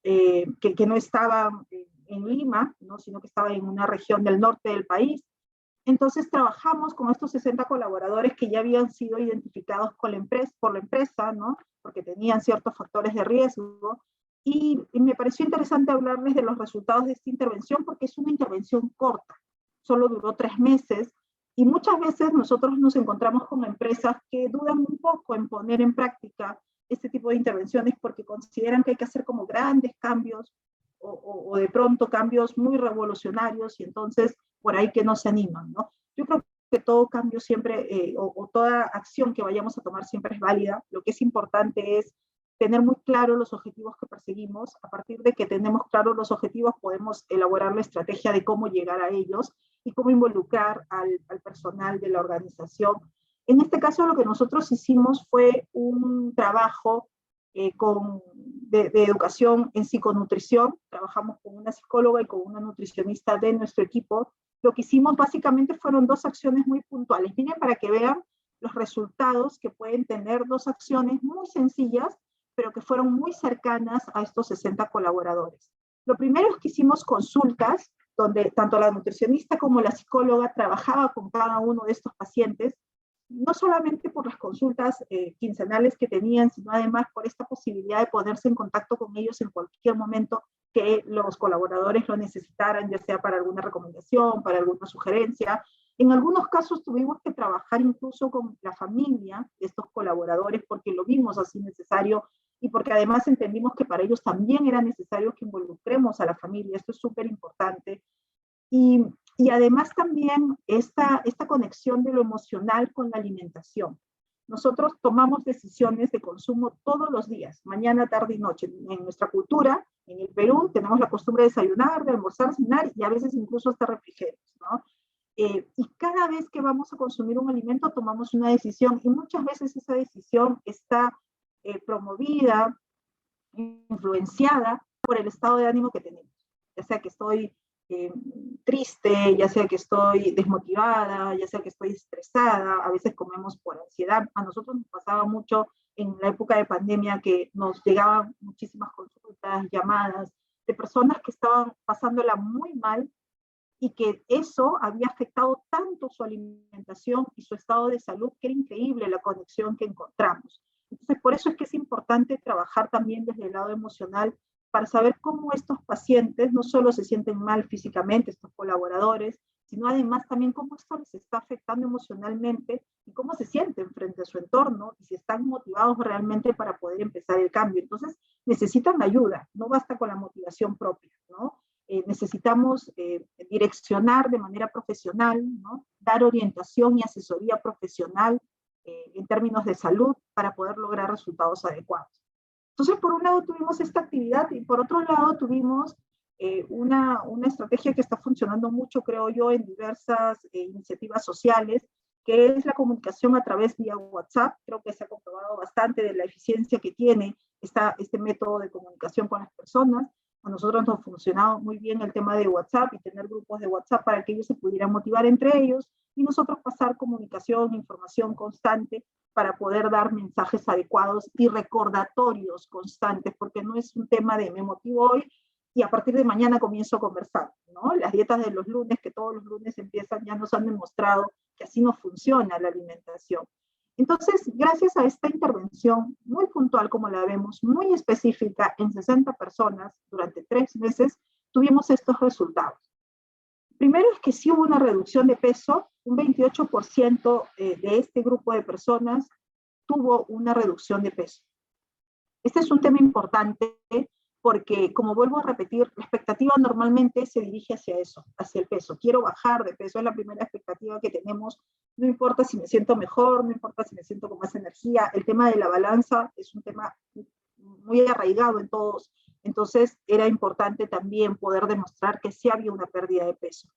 no estaban en Lima, ¿no? Sino que estaban en una región del norte del país. Entonces trabajamos con estos 60 colaboradores que ya habían sido identificados por la empresa, ¿no? Porque tenían ciertos factores de riesgo. Y me pareció interesante hablarles de los resultados de esta intervención porque es una intervención corta, solo duró 3 meses, y muchas veces nosotros nos encontramos con empresas que dudan un poco en poner en práctica este tipo de intervenciones porque consideran que hay que hacer como grandes cambios o de pronto cambios muy revolucionarios, y entonces por ahí que no se animan, ¿no? Yo creo que todo cambio siempre, o toda acción que vayamos a tomar siempre es válida. Lo que es importante es tener muy claro los objetivos que perseguimos. A partir de que tenemos claros los objetivos, podemos elaborar la estrategia de cómo llegar a ellos y cómo involucrar al personal de la organización. En este caso, lo que nosotros hicimos fue un trabajo de educación en psiconutrición. Trabajamos con una psicóloga y con una nutricionista de nuestro equipo. Lo que hicimos básicamente fueron 2 acciones muy puntuales. Miren, para que vean los resultados que pueden tener 2 acciones muy sencillas, pero que fueron muy cercanas a estos 60 colaboradores. Lo primero es que hicimos consultas donde tanto la nutricionista como la psicóloga trabajaba con cada uno de estos pacientes, no solamente por las consultas quincenales que tenían, sino además por esta posibilidad de ponerse en contacto con ellos en cualquier momento que los colaboradores lo necesitaran, ya sea para alguna recomendación, para alguna sugerencia. En algunos casos tuvimos que trabajar incluso con la familia de estos colaboradores porque lo vimos así necesario y porque además entendimos que para ellos también era necesario que involucremos a la familia. Esto es súper importante. Y además también esta conexión de lo emocional con la alimentación. Nosotros tomamos decisiones de consumo todos los días, mañana, tarde y noche. En nuestra cultura, en el Perú, tenemos la costumbre de desayunar, de almorzar, cenar y a veces incluso hasta refrigerios, ¿no? Y cada vez que vamos a consumir un alimento tomamos una decisión y muchas veces esa decisión está promovida, influenciada por el estado de ánimo que tenemos. Ya sea que estoy triste, ya sea que estoy desmotivada, ya sea que estoy estresada, a veces comemos por ansiedad. A nosotros nos pasaba mucho en la época de pandemia que nos llegaban muchísimas consultas, llamadas de personas que estaban pasándola muy mal y que eso había afectado tanto su alimentación y su estado de salud que era increíble la conexión que encontramos. Entonces, por eso es que es importante trabajar también desde el lado emocional para saber cómo estos pacientes no solo se sienten mal físicamente, estos colaboradores, sino además también cómo esto les está afectando emocionalmente y cómo se sienten frente a su entorno y si están motivados realmente para poder empezar el cambio. Entonces, necesitan ayuda, no basta con la motivación propia, ¿no? Necesitamos direccionar de manera profesional, ¿no? Dar orientación y asesoría profesional en términos de salud para poder lograr resultados adecuados. Entonces, por un lado tuvimos esta actividad y por otro lado tuvimos una estrategia que está funcionando mucho, creo yo, en diversas iniciativas sociales, que es la comunicación a través vía WhatsApp. Creo que se ha comprobado bastante de la eficiencia que tiene este método de comunicación con las personas. A nosotros nos ha funcionado muy bien el tema de WhatsApp y tener grupos de WhatsApp para que ellos se pudieran motivar entre ellos y nosotros pasar comunicación, información constante para poder dar mensajes adecuados y recordatorios constantes, porque no es un tema de me motivo hoy y a partir de mañana comienzo a conversar, ¿no? Las dietas de los lunes, que todos los lunes empiezan, ya nos han demostrado que así no funciona la alimentación. Entonces, gracias a esta intervención muy puntual, como la vemos, muy específica, en 60 personas durante 3 meses, tuvimos estos resultados. Primero es que sí hubo una reducción de peso, un 28% de este grupo de personas tuvo una reducción de peso. Este es un tema importante porque, como vuelvo a repetir, la expectativa normalmente se dirige hacia eso, hacia el peso. Quiero bajar de peso, es la primera expectativa que tenemos. No importa si me siento mejor, no importa si me siento con más energía. El tema de la balanza es un tema muy arraigado en todos. Entonces, era importante también poder demostrar que sí había una pérdida de peso.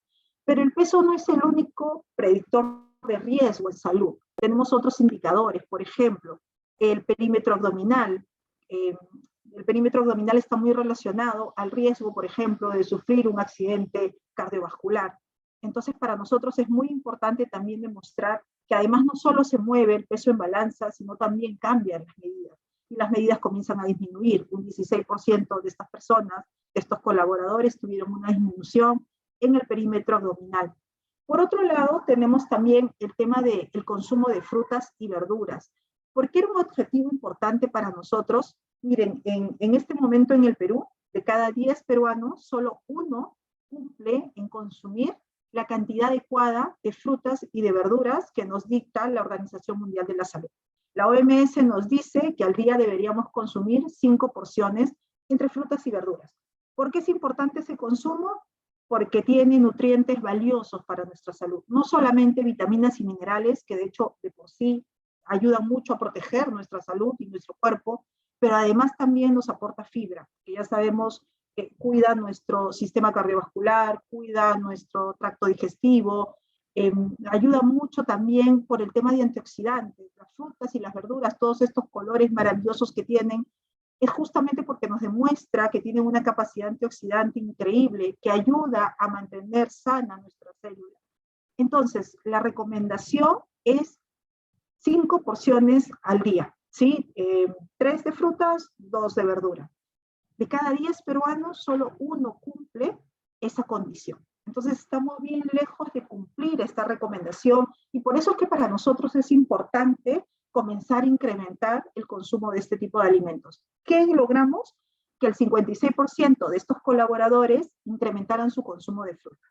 Pero el peso no es el único predictor de riesgo en salud. Tenemos otros indicadores, por ejemplo, el perímetro abdominal. El perímetro abdominal está muy relacionado al riesgo, por ejemplo, de sufrir un accidente cardiovascular. Entonces, para nosotros es muy importante también demostrar que además no solo se mueve el peso en balanza, sino también cambian las medidas. Y las medidas comienzan a disminuir. Un 16% de estas personas, de estos colaboradores, tuvieron una disminución en el perímetro abdominal. Por otro lado, tenemos también el tema del consumo de frutas y verduras. ¿Por qué era un objetivo importante para nosotros? Miren, en este momento en el Perú, de cada 10 peruanos, solo uno cumple en consumir la cantidad adecuada de frutas y de verduras que nos dicta la Organización Mundial de la Salud. La OMS nos dice que al día deberíamos consumir 5 porciones entre frutas y verduras. ¿Por qué es importante ese consumo? Porque tiene nutrientes valiosos para nuestra salud. No solamente vitaminas y minerales, que de hecho de por sí ayudan mucho a proteger nuestra salud y nuestro cuerpo, pero además también nos aporta fibra, que ya sabemos que cuida nuestro sistema cardiovascular, cuida nuestro tracto digestivo, ayuda mucho también por el tema de antioxidantes. Las frutas y las verduras, todos estos colores maravillosos que tienen, es justamente porque nos demuestra que tienen una capacidad antioxidante increíble, que ayuda a mantener sana nuestra célula. Entonces, la recomendación es 5 porciones al día, ¿sí? 3 de frutas, 2 de verdura. De cada 10 peruanos, solo uno cumple esa condición. Entonces estamos bien lejos de cumplir esta recomendación y por eso es que para nosotros es importante comenzar a incrementar el consumo de este tipo de alimentos. ¿Qué logramos? Que el 56% de estos colaboradores incrementaran su consumo de fruta.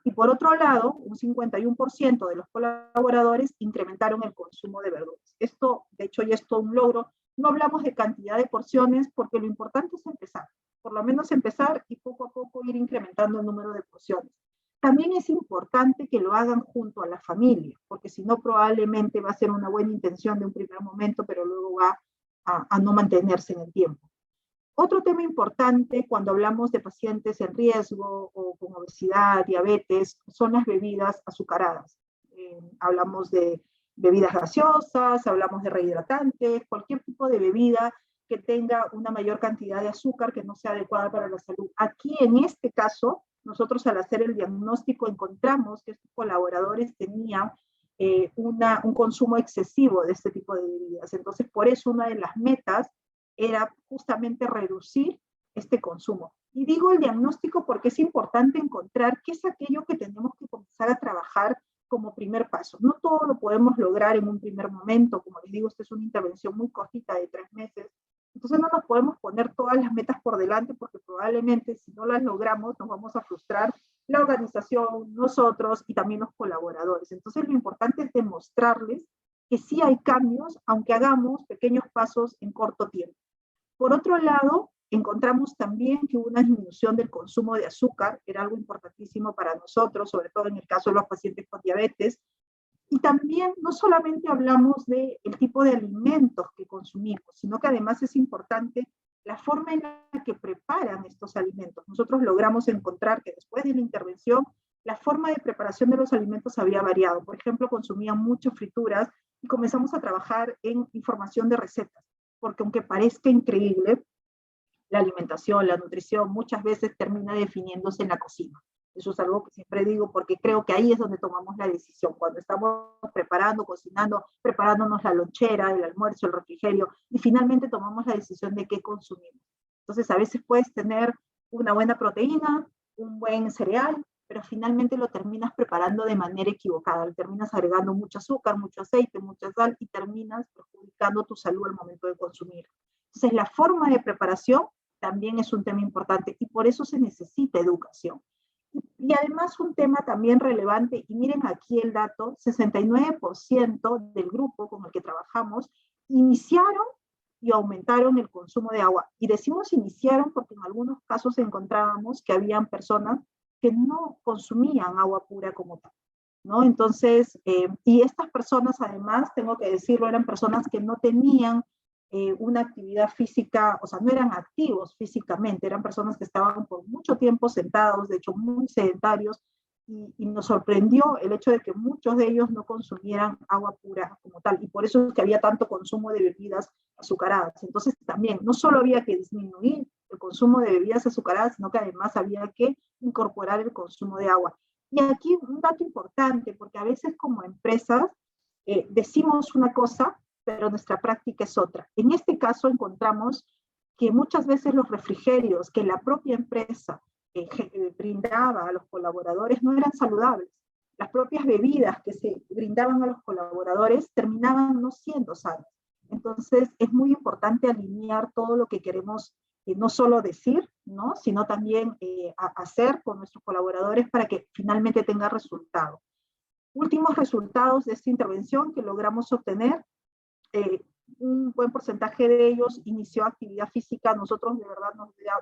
Y por otro lado, un 51% de los colaboradores incrementaron el consumo de verduras. Esto, de hecho, ya es todo un logro. No hablamos de cantidad de porciones porque lo importante es empezar, por lo menos empezar y poco a poco ir incrementando el número de porciones. También es importante que lo hagan junto a la familia, porque si no probablemente va a ser una buena intención de un primer momento, pero luego va a no mantenerse en el tiempo. Otro tema importante cuando hablamos de pacientes en riesgo o con obesidad, diabetes, son las bebidas azucaradas. Hablamos de bebidas gaseosas, hablamos de rehidratantes, cualquier tipo de bebida que tenga una mayor cantidad de azúcar que no sea adecuada para la salud. Aquí, en este caso, nosotros al hacer el diagnóstico encontramos que estos colaboradores tenían un consumo excesivo de este tipo de bebidas. Entonces, por eso una de las metas era justamente reducir este consumo. Y digo el diagnóstico porque es importante encontrar qué es aquello que tenemos que comenzar a trabajar como primer paso. No todo lo podemos lograr en un primer momento, como les digo, esta es una intervención muy cortita de 3 meses, entonces no nos podemos poner todas las metas por delante porque probablemente si no las logramos nos vamos a frustrar la organización, nosotros y también los colaboradores. Entonces lo importante es demostrarles que sí hay cambios, aunque hagamos pequeños pasos en corto tiempo. Por otro lado, encontramos también que hubo una disminución del consumo de azúcar, era algo importantísimo para nosotros, sobre todo en el caso de los pacientes con diabetes. Y también no solamente hablamos del tipo de alimentos que consumimos, sino que además es importante la forma en la que preparan estos alimentos. Nosotros logramos encontrar que después de la intervención, la forma de preparación de los alimentos había variado. Por ejemplo, consumían muchas frituras y comenzamos a trabajar en información de recetas, porque aunque parezca increíble, la alimentación, la nutrición, muchas veces termina definiéndose en la cocina. Eso es algo que siempre digo porque creo que ahí es donde tomamos la decisión, cuando estamos preparando, cocinando, preparándonos la lonchera, el almuerzo, el refrigerio, y finalmente tomamos la decisión de qué consumimos. Entonces, a veces puedes tener una buena proteína, un buen cereal, pero finalmente lo terminas preparando de manera equivocada, le terminas agregando mucho azúcar, mucho aceite, mucha sal, y terminas perjudicando tu salud al momento de consumir. Entonces, la forma de preparación también es un tema importante, y por eso se necesita educación. Y además un tema también relevante, y miren aquí el dato, 69% del grupo con el que trabajamos iniciaron y aumentaron el consumo de agua. Y decimos iniciaron porque en algunos casos encontrábamos que habían personas que no consumían agua pura como tal, ¿no? Entonces, y estas personas además, tengo que decirlo, eran personas que no tenían una actividad física, o sea, no eran activos físicamente, eran personas que estaban por mucho tiempo sentados, de hecho muy sedentarios, y nos sorprendió el hecho de que muchos de ellos no consumieran agua pura como tal, y por eso es que había tanto consumo de bebidas azucaradas. Entonces también, no solo había que disminuir el consumo de bebidas azucaradas, sino que además había que incorporar el consumo de agua. Y aquí un dato importante, porque a veces como empresas decimos una cosa, pero nuestra práctica es otra. En este caso encontramos que muchas veces los refrigerios que la propia empresa brindaba a los colaboradores no eran saludables. Las propias bebidas que se brindaban a los colaboradores terminaban no siendo sanas. Entonces es muy importante alinear todo lo que queremos no solo decir, ¿no? Sino también hacer con nuestros colaboradores para que finalmente tenga resultado. Últimos resultados de esta intervención que logramos obtener, un buen porcentaje de ellos inició actividad física. Nosotros de verdad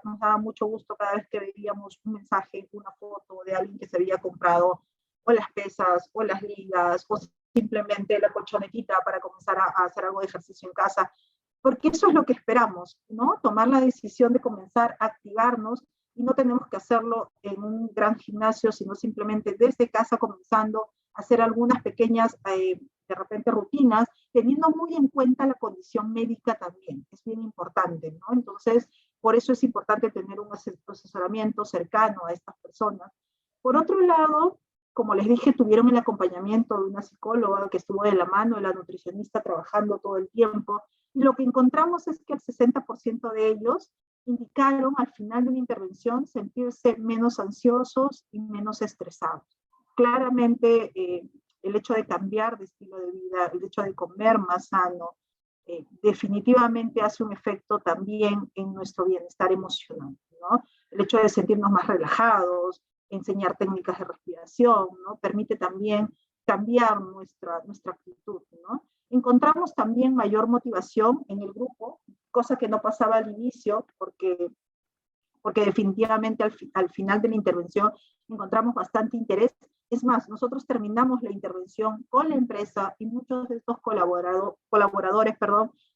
nos daba mucho gusto cada vez que veíamos un mensaje, una foto de alguien que se había comprado o las pesas o las ligas o simplemente la colchonetita para comenzar a hacer algo de ejercicio en casa, porque eso es lo que esperamos, ¿no? Tomar la decisión de comenzar a activarnos, y no tenemos que hacerlo en un gran gimnasio, sino simplemente desde casa comenzando a hacer algunas pequeñas de repente rutinas, teniendo muy en cuenta la condición médica también, es bien importante, ¿no? Entonces, por eso es importante tener un asesoramiento cercano a estas personas. Por otro lado, como les dije, tuvieron el acompañamiento de una psicóloga que estuvo de la mano de la nutricionista trabajando todo el tiempo, y lo que encontramos es que el 60% de ellos indicaron al final de la intervención sentirse menos ansiosos y menos estresados. Claramente, el hecho de cambiar de estilo de vida, el hecho de comer más sano, definitivamente hace un efecto también en nuestro bienestar emocional, ¿no? El hecho de sentirnos más relajados, enseñar técnicas de respiración, ¿no? Permite también cambiar nuestra actitud, ¿no? Encontramos también mayor motivación en el grupo, cosa que no pasaba al inicio, porque definitivamente al final de la intervención encontramos bastante interés. Es más, nosotros terminamos la intervención con la empresa y muchos de estos colaboradores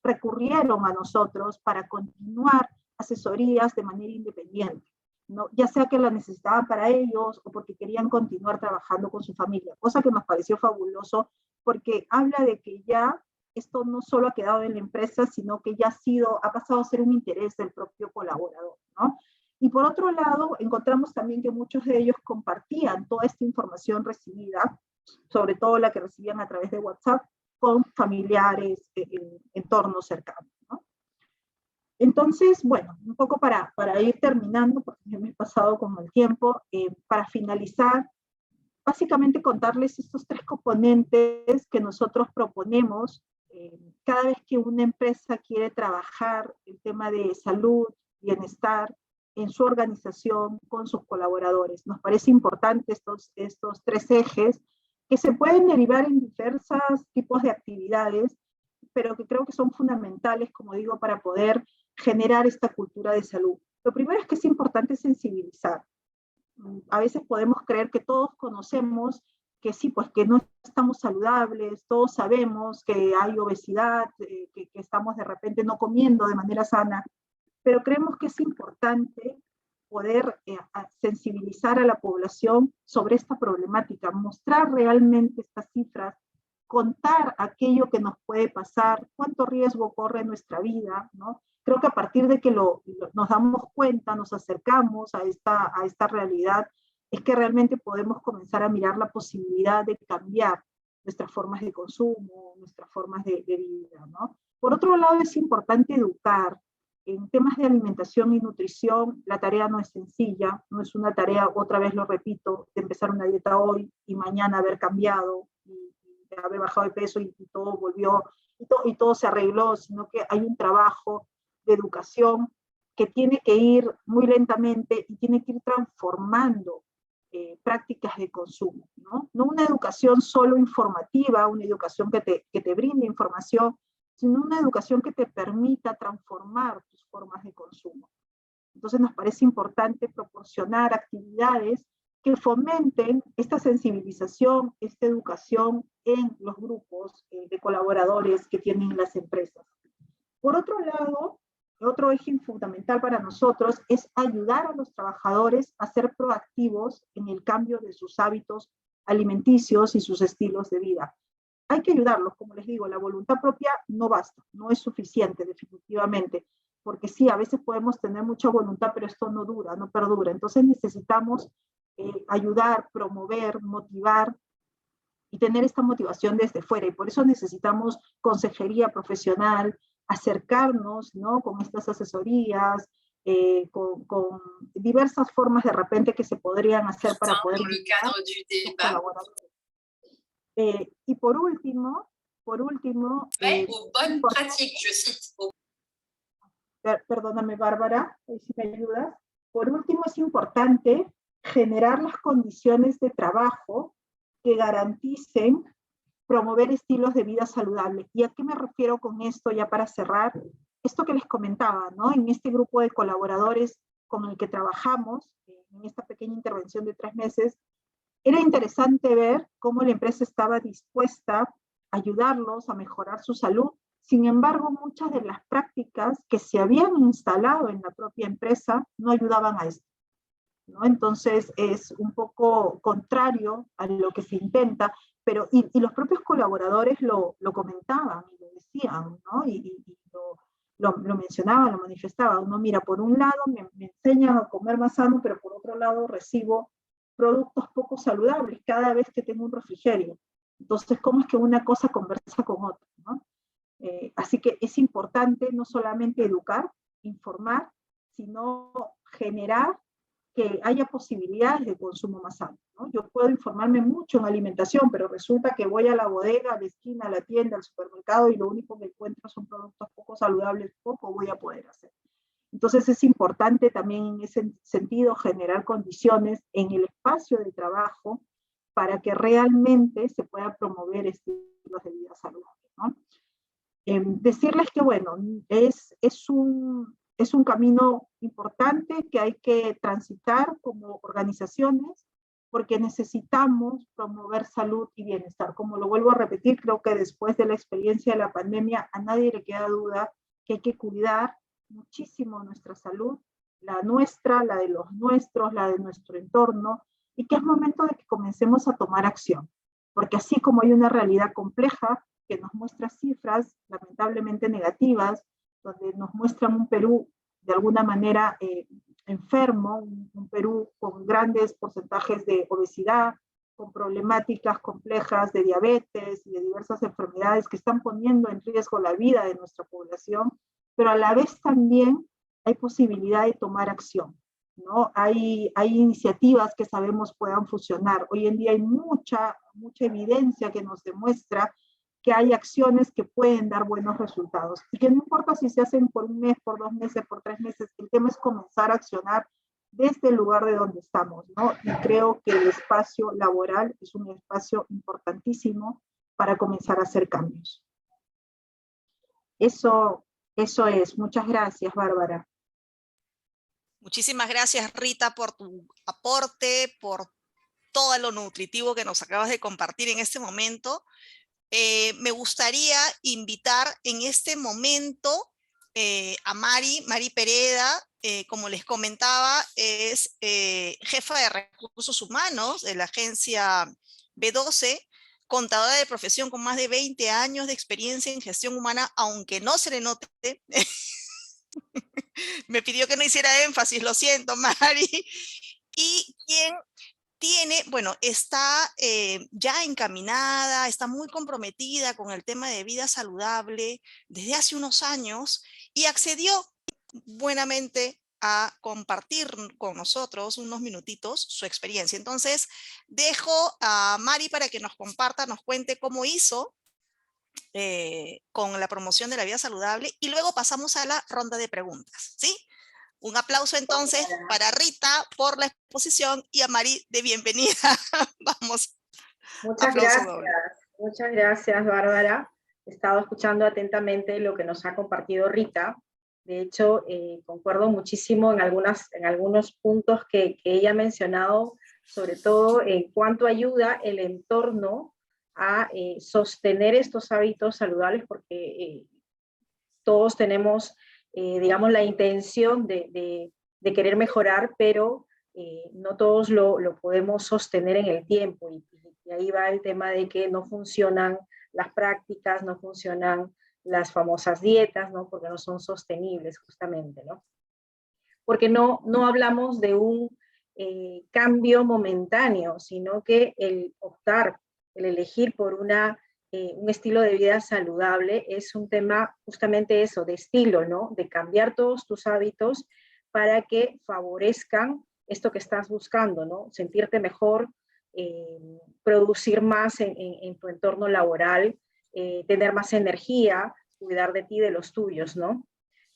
recurrieron a nosotros para continuar asesorías de manera independiente, ¿no? Ya sea que la necesitaban para ellos o porque querían continuar trabajando con su familia, cosa que nos pareció fabuloso porque habla de que ya esto no solo ha quedado en la empresa, sino que ya ha pasado a ser un interés del propio colaborador, ¿no? Y por otro lado, encontramos también que muchos de ellos compartían toda esta información recibida, sobre todo la que recibían a través de WhatsApp, con familiares en entornos cercanos, ¿no? Entonces, bueno, un poco para ir terminando, porque ya me he pasado con el tiempo, para finalizar, básicamente contarles estos 3 componentes que nosotros proponemos cada vez que una empresa quiere trabajar el tema de salud, bienestar, en su organización con sus colaboradores. Nos parece importante estos 3 ejes que se pueden derivar en diversos tipos de actividades, pero que creo que son fundamentales, como digo, para poder generar esta cultura de salud. Lo primero es que es importante sensibilizar. A veces podemos creer que todos conocemos que sí, pues que no estamos saludables, todos sabemos que hay obesidad, que estamos de repente no comiendo de manera sana, pero creemos que es importante poder sensibilizar a la población sobre esta problemática, mostrar realmente estas cifras, contar aquello que nos puede pasar, cuánto riesgo corre nuestra vida, ¿no? Creo que a partir de que nos damos cuenta, nos acercamos a esta realidad, es que realmente podemos comenzar a mirar la posibilidad de cambiar nuestras formas de consumo, nuestras formas de vida, ¿no? Por otro lado, es importante educar. En temas de alimentación y nutrición, la tarea no es sencilla, no es una tarea, otra vez lo repito, de empezar una dieta hoy y mañana haber cambiado y haber bajado de peso y todo volvió, y todo se arregló, sino que hay un trabajo de educación que tiene que ir muy lentamente y tiene que ir transformando prácticas de consumo, ¿no? No una educación solo informativa, una educación que te brinde información, sino una educación que te permita transformar tus formas de consumo. Entonces nos parece importante proporcionar actividades que fomenten esta sensibilización, esta educación en los grupos de colaboradores que tienen las empresas. Por otro lado, otro eje fundamental para nosotros es ayudar a los trabajadores a ser proactivos en el cambio de sus hábitos alimenticios y sus estilos de vida. Hay que ayudarlos, como les digo, la voluntad propia no basta, no es suficiente definitivamente, porque sí, a veces podemos tener mucha voluntad, pero esto no dura, no perdura. Entonces necesitamos ayudar, promover, motivar y tener esta motivación desde fuera. Y por eso necesitamos consejería profesional, acercarnos, ¿no?, con estas asesorías, con diversas formas de repente que se podrían hacer para poder colaborar. Y por último, perdóname, Bárbara, si me ayudas. Por último, es importante generar las condiciones de trabajo que garanticen promover estilos de vida saludables. ¿Y a qué me refiero con esto ya para cerrar? Esto que les comentaba, ¿no? En este grupo de colaboradores con el que trabajamos, en esta pequeña intervención de 3 meses, era interesante ver cómo la empresa estaba dispuesta a ayudarlos a mejorar su salud. Sin embargo, muchas de las prácticas que se habían instalado en la propia empresa no ayudaban a esto, ¿no? Entonces es un poco contrario a lo que se intenta, pero y los propios colaboradores lo comentaban y lo decían, ¿no? Y lo mencionaban, lo manifestaban. Uno mira, por un lado me enseñan a comer más sano, pero por otro lado recibo productos poco saludables cada vez que tengo un refrigerio. Entonces, ¿cómo es que una cosa conversa con otra, ¿no? Así que es importante no solamente educar, informar, sino generar que haya posibilidades de consumo más sano, ¿no? Yo puedo informarme mucho en alimentación, pero resulta que voy a la bodega, a la esquina, a la tienda, al supermercado, y lo único que encuentro son productos poco saludables, poco voy a poder hacer. Entonces es importante también en ese sentido generar condiciones en el espacio de trabajo para que realmente se pueda promover estilos de vida saludables, ¿no? Decirles que, bueno, es un camino importante que hay que transitar como organizaciones, porque necesitamos promover salud y bienestar. Como lo vuelvo a repetir, creo que después de la experiencia de la pandemia a nadie le queda duda que hay que cuidar muchísimo nuestra salud, la nuestra, la de los nuestros, la de nuestro entorno, y que es momento de que comencemos a tomar acción. Porque así como hay una realidad compleja que nos muestra cifras lamentablemente negativas, donde nos muestran un Perú de alguna manera enfermo, un Perú con grandes porcentajes de obesidad, con problemáticas complejas de diabetes y de diversas enfermedades que están poniendo en riesgo la vida de nuestra población, pero a la vez también hay posibilidad de tomar acción, ¿no? Hay iniciativas que sabemos puedan funcionar. Hoy en día hay mucha evidencia que nos demuestra que hay acciones que pueden dar buenos resultados y que no importa si se hacen por un mes, por 2 meses, por 3 meses, el tema es comenzar a accionar desde el lugar de donde estamos, ¿no? Y creo que el espacio laboral es un espacio importantísimo para comenzar a hacer cambios. Eso es. Muchas gracias, Bárbara. Muchísimas gracias, Rita, por tu aporte, por todo lo nutritivo que nos acabas de compartir en este momento. Me gustaría invitar en este momento a Mari Pereda, como les comentaba, es jefa de recursos humanos de la agencia B12, contadora de profesión con más de 20 años de experiencia en gestión humana, aunque no se le note. Me pidió que no hiciera énfasis, lo siento, Mari. Y quien bueno, está ya encaminada, está muy comprometida con el tema de vida saludable desde hace unos años y accedió buenamente a compartir con nosotros unos minutitos su experiencia. Entonces, dejo a Mari para que nos comparta, nos cuente cómo hizo con la promoción de la vida saludable y luego pasamos a la ronda de preguntas, ¿sí? Un aplauso entonces para Rita por la exposición y a Mari de bienvenida. Vamos. Muchas gracias. Muchas gracias, Bárbara. He estado escuchando atentamente lo que nos ha compartido Rita. De hecho, concuerdo muchísimo en algunos puntos que ella ha mencionado, sobre todo en cuánto ayuda el entorno a sostener estos hábitos saludables, porque todos tenemos digamos, la intención de querer mejorar, pero no todos lo podemos sostener en el tiempo. Y ahí va el tema de que no funcionan las prácticas, no funcionan las famosas dietas, ¿no? Porque no son sostenibles, justamente, ¿no? Porque no hablamos de un cambio momentáneo, sino que el optar, el elegir por un estilo de vida saludable es un tema justamente eso, de estilo, ¿no? De cambiar todos tus hábitos para que favorezcan esto que estás buscando, ¿no? Sentirte mejor, producir más en tu entorno laboral, tener más energía, cuidar de ti, de los tuyos, ¿no?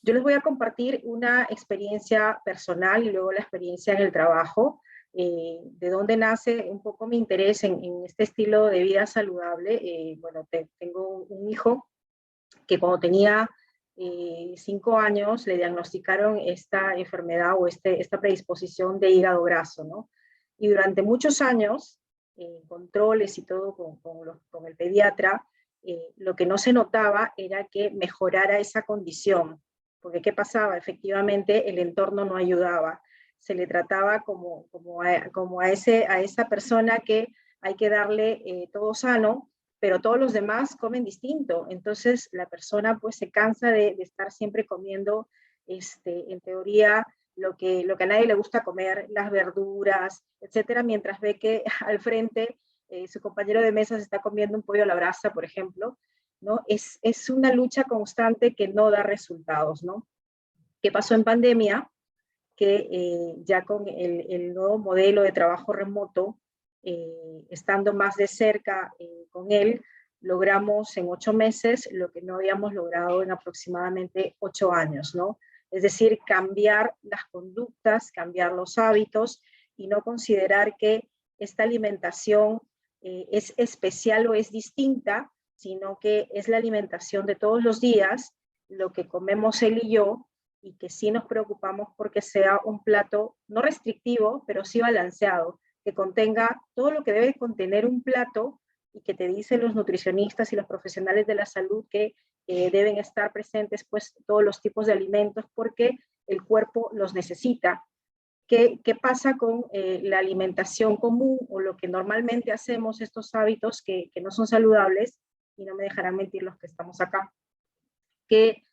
Yo les voy a compartir una experiencia personal y luego la experiencia en el trabajo. De dónde nace un poco mi interés en este estilo de vida saludable. Bueno, tengo un hijo que cuando tenía 5 años le diagnosticaron esta enfermedad o esta predisposición de hígado graso, ¿no? Y durante muchos años, controles y todo con el pediatra, lo que no se notaba era que mejorara esa condición, porque ¿qué pasaba? Efectivamente el entorno no ayudaba. Se le trataba como a esa persona que hay que darle todo sano, pero todos los demás comen distinto. Entonces la persona pues se cansa de estar siempre comiendo, en teoría, lo que a nadie le gusta comer, las verduras, etcétera, mientras ve que al frente su compañero de mesa se está comiendo un pollo a la brasa, por ejemplo, ¿no? Es una lucha constante que no da resultados, ¿no? ¿Qué pasó en pandemia? que ya con el nuevo modelo de trabajo remoto, estando más de cerca con él, logramos en 8 meses lo que no habíamos logrado en aproximadamente 8 años, ¿no? Es decir, cambiar las conductas, cambiar los hábitos y no considerar que esta alimentación es especial o es distinta, sino que es la alimentación de todos los días, lo que comemos él y yo, y que sí nos preocupamos porque sea un plato no restrictivo, pero sí balanceado, que contenga todo lo que debe contener un plato y que te dicen los nutricionistas y los profesionales de la salud que deben estar presentes pues todos los tipos de alimentos porque el cuerpo los necesita. ¿Qué pasa con la alimentación común o lo que normalmente hacemos, estos hábitos que no son saludables? Y no me dejarán mentir los que estamos acá, que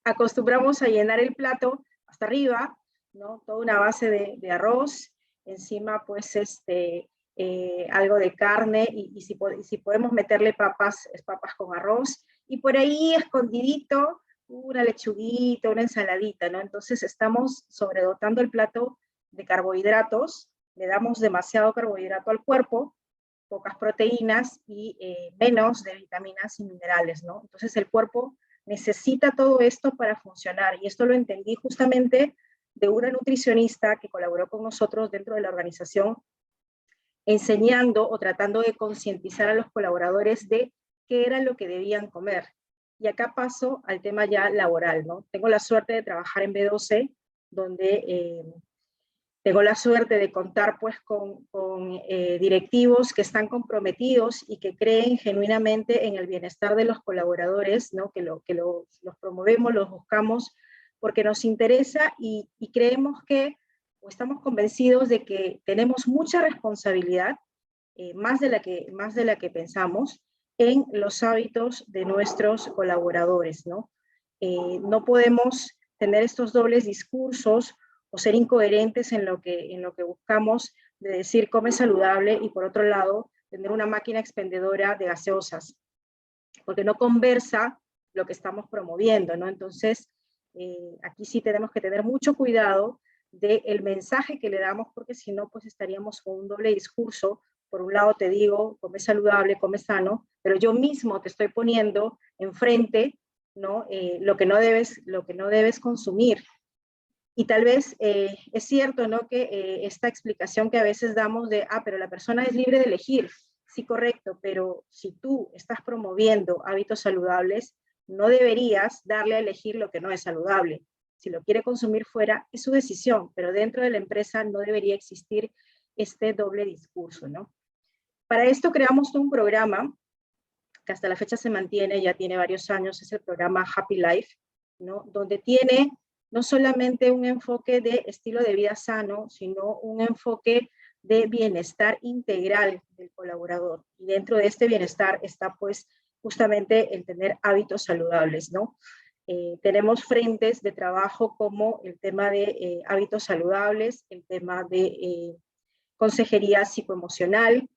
acostumbramos a llenar el plato hasta arriba, ¿no? Toda una base de arroz, encima pues algo de carne y si podemos meterle papas, es papas con arroz, y por ahí escondidito una lechuguita, una ensaladita, ¿no? Entonces estamos sobredotando el plato de carbohidratos, le damos demasiado carbohidrato al cuerpo, pocas proteínas y menos de vitaminas y minerales, ¿no? Entonces el cuerpo necesita todo esto para funcionar, y esto lo entendí justamente de una nutricionista que colaboró con nosotros dentro de la organización, enseñando o tratando de concientizar a los colaboradores de qué era lo que debían comer. Y acá paso al tema ya laboral, ¿no? Tengo la suerte de trabajar en B12, donde tengo la suerte de contar pues con directivos que están comprometidos y que creen genuinamente en el bienestar de los colaboradores, ¿no? Que los promovemos, los buscamos, porque nos interesa y creemos que, o estamos convencidos de que tenemos mucha responsabilidad, más de la que pensamos, en los hábitos de nuestros colaboradores, ¿no? No podemos tener estos dobles discursos o ser incoherentes en lo que buscamos, de decir come saludable y por otro lado tener una máquina expendedora de gaseosas, porque no conversa lo que estamos promoviendo, ¿no? Entonces, aquí sí tenemos que tener mucho cuidado del mensaje que le damos, porque si no, pues estaríamos con un doble discurso. Por un lado te digo, come saludable, come sano, pero yo mismo te estoy poniendo enfrente, ¿no? Lo que no debes consumir. Y tal vez es cierto, ¿no? Que esta explicación que a veces damos de, pero la persona es libre de elegir. Sí, correcto, pero si tú estás promoviendo hábitos saludables, no deberías darle a elegir lo que no es saludable. Si lo quiere consumir fuera, es su decisión, pero dentro de la empresa no debería existir este doble discurso, ¿no? Para esto creamos un programa que hasta la fecha se mantiene, ya tiene varios años, es el programa Happy Life, ¿no? Donde tiene no solamente un enfoque de estilo de vida sano, sino un enfoque de bienestar integral del colaborador. Y dentro de este bienestar está pues justamente el tener hábitos saludables, ¿no? Tenemos frentes de trabajo como el tema de hábitos saludables, el tema de consejería psicoemocional,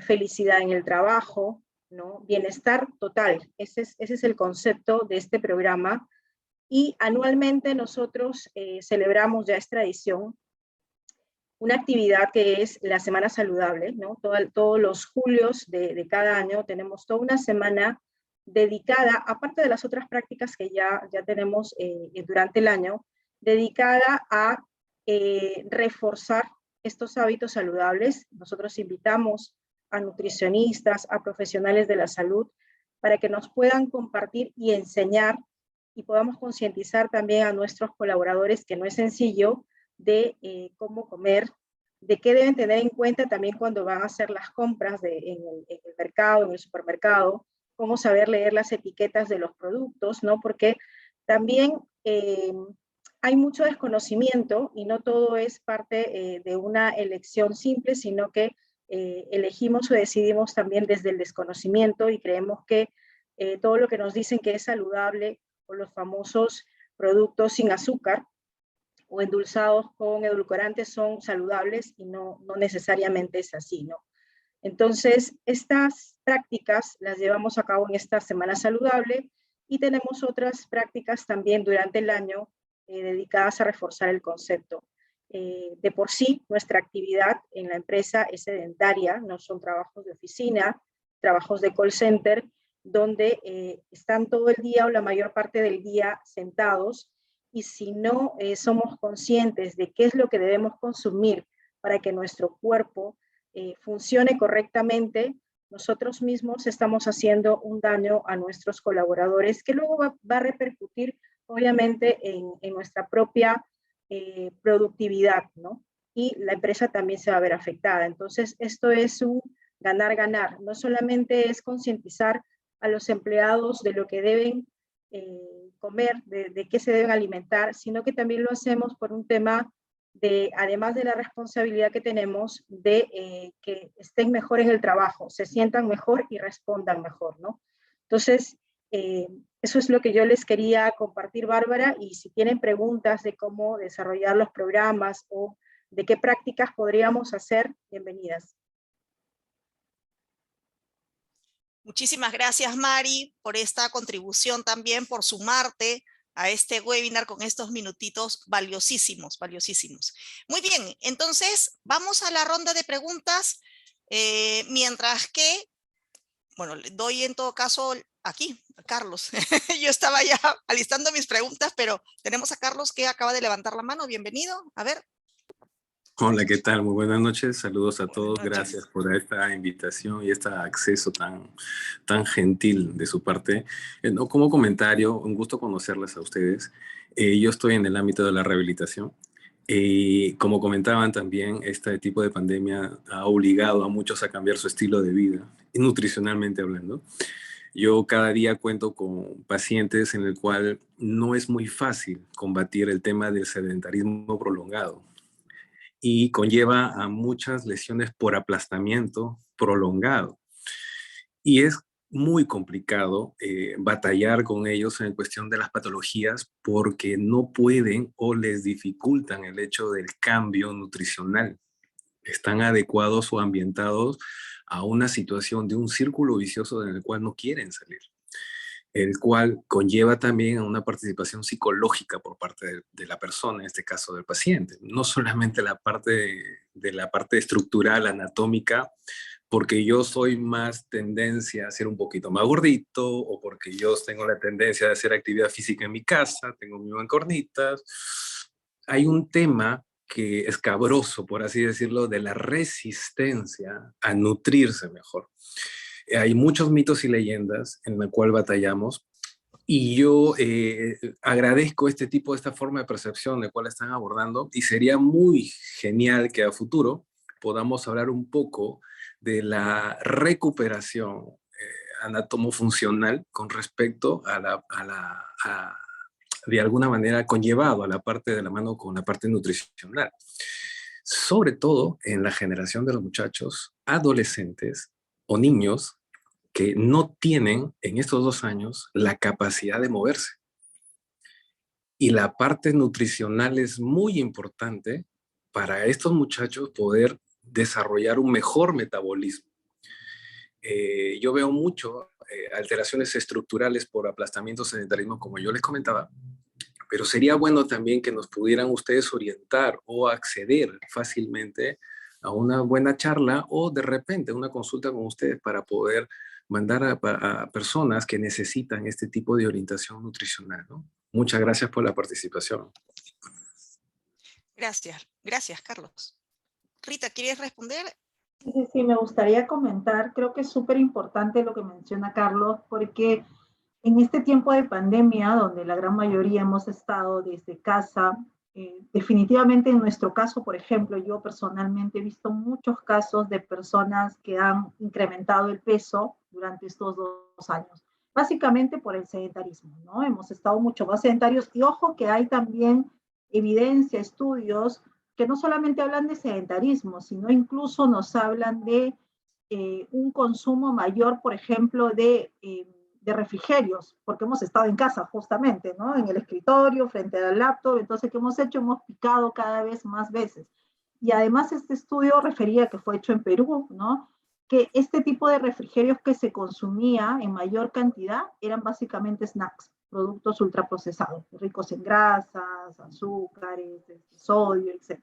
felicidad en el trabajo, ¿no? Bienestar total. Ese es el concepto de este programa. Y anualmente nosotros celebramos, ya es tradición, una actividad que es la Semana Saludable, ¿no? Todos los julios de cada año tenemos toda una semana dedicada, aparte de las otras prácticas que ya tenemos durante el año, dedicada a reforzar estos hábitos saludables. Nosotros invitamos a nutricionistas, a profesionales de la salud, para que nos puedan compartir y enseñar y podamos concientizar también a nuestros colaboradores que no es sencillo de cómo comer, de qué deben tener en cuenta también cuando van a hacer las compras en el mercado, en el supermercado, cómo saber leer las etiquetas de los productos, ¿no? Porque también hay mucho desconocimiento y no todo es parte de una elección simple, sino que elegimos o decidimos también desde el desconocimiento y creemos que todo lo que nos dicen que es saludable, o los famosos productos sin azúcar o endulzados con edulcorantes son saludables y no necesariamente es así, ¿no? Entonces, estas prácticas las llevamos a cabo en esta Semana Saludable y tenemos otras prácticas también durante el año dedicadas a reforzar el concepto. De por sí, nuestra actividad en la empresa es sedentaria, no son trabajos de oficina, trabajos de call center, donde están todo el día o la mayor parte del día sentados, y si no somos conscientes de qué es lo que debemos consumir para que nuestro cuerpo funcione correctamente, nosotros mismos estamos haciendo un daño a nuestros colaboradores que luego va a repercutir obviamente en nuestra propia productividad, ¿no? Y la empresa también se va a ver afectada. Entonces, esto es un ganar-ganar. No solamente es concientizar a los empleados de lo que deben comer, de qué se deben alimentar, sino que también lo hacemos por un tema de, además de la responsabilidad que tenemos, de que estén mejor en el trabajo, se sientan mejor y respondan mejor, ¿no? Entonces, eso es lo que yo les quería compartir, Bárbara, y si tienen preguntas de cómo desarrollar los programas o de qué prácticas podríamos hacer, bienvenidas. Muchísimas gracias, Mari, por esta contribución también, por sumarte a este webinar con estos minutitos valiosísimos, valiosísimos. Muy bien, entonces vamos a la ronda de preguntas, mientras que, bueno, le doy en todo caso aquí, a Carlos. Yo estaba ya alistando mis preguntas, pero tenemos a Carlos que acaba de levantar la mano. Bienvenido, a ver. Hola, ¿qué tal? Muy buenas noches. Saludos a todos. Gracias por esta invitación y este acceso tan gentil de su parte. No, como comentario, un gusto conocerles a ustedes. Yo estoy en el ámbito de la rehabilitación. Como comentaban también, este tipo de pandemia ha obligado a muchos a cambiar su estilo de vida, nutricionalmente hablando. Yo cada día cuento con pacientes en el cual no es muy fácil combatir el tema del sedentarismo prolongado y conlleva a muchas lesiones por aplastamiento prolongado. Y es muy complicado batallar con ellos en cuestión de las patologías porque no pueden o les dificultan el hecho del cambio nutricional. Están adecuados o ambientados a una situación de un círculo vicioso en el cual no quieren salir, el cual conlleva también a una participación psicológica por parte de la persona, en este caso del paciente. No solamente la parte estructural, anatómica, porque yo soy más tendencia a ser un poquito más gordito, o porque yo tengo la tendencia de hacer actividad física en mi casa, tengo mis mancornitas. Hay un tema que es escabroso, por así decirlo, de la resistencia a nutrirse mejor. Hay muchos mitos y leyendas en la cual batallamos, y yo agradezco esta forma de percepción de cual están abordando, y sería muy genial que a futuro podamos hablar un poco de la recuperación anatomofuncional con respecto de alguna manera conllevado a la parte de la mano con la parte nutricional. Sobre todo en la generación de los muchachos, adolescentes o niños que no tienen en estos 2 años la capacidad de moverse. Y la parte nutricional es muy importante para estos muchachos poder desarrollar un mejor metabolismo. Yo veo mucho alteraciones estructurales por aplastamiento, sedentarismo, como yo les comentaba, pero sería bueno también que nos pudieran ustedes orientar o acceder fácilmente a una buena charla o de repente una consulta con ustedes para poder mandar a personas que necesitan este tipo de orientación nutricional, ¿no? Muchas gracias por la participación. Gracias, gracias, Carlos. Rita, ¿quieres responder? Sí, me gustaría comentar, creo que es súper importante lo que menciona Carlos, porque en este tiempo de pandemia, donde la gran mayoría hemos estado desde casa, definitivamente en nuestro caso, por ejemplo, yo personalmente he visto muchos casos de personas que han incrementado el peso durante estos 2 años, básicamente por el sedentarismo, ¿no? Hemos estado mucho más sedentarios, y ojo que hay también evidencia, estudios que no solamente hablan de sedentarismo, sino incluso nos hablan de un consumo mayor, por ejemplo, de refrigerios, porque hemos estado en casa justamente, ¿no? En el escritorio, frente al laptop. Entonces, ¿qué hemos hecho? Hemos picado cada vez más veces. Y además este estudio refería que fue hecho en Perú, ¿no? que este tipo de refrigerios que se consumía en mayor cantidad eran básicamente snacks, productos ultraprocesados, ricos en grasas, azúcares, sodio, etc.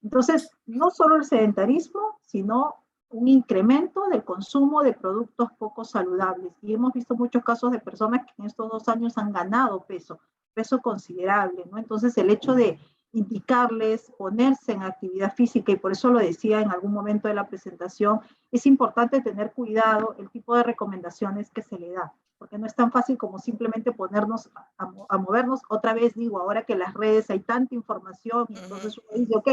Entonces, no solo el sedentarismo, sino un incremento del consumo de productos poco saludables. Y hemos visto muchos casos de personas que en estos 2 años han ganado peso, peso considerable, ¿no? Entonces, el hecho de indicarles, ponerse en actividad física, y por eso lo decía en algún momento de la presentación, es importante tener cuidado el tipo de recomendaciones que se le da, porque no es tan fácil como simplemente ponernos a movernos. Otra vez digo, ahora que en las redes hay tanta información, y entonces uno dice, ok,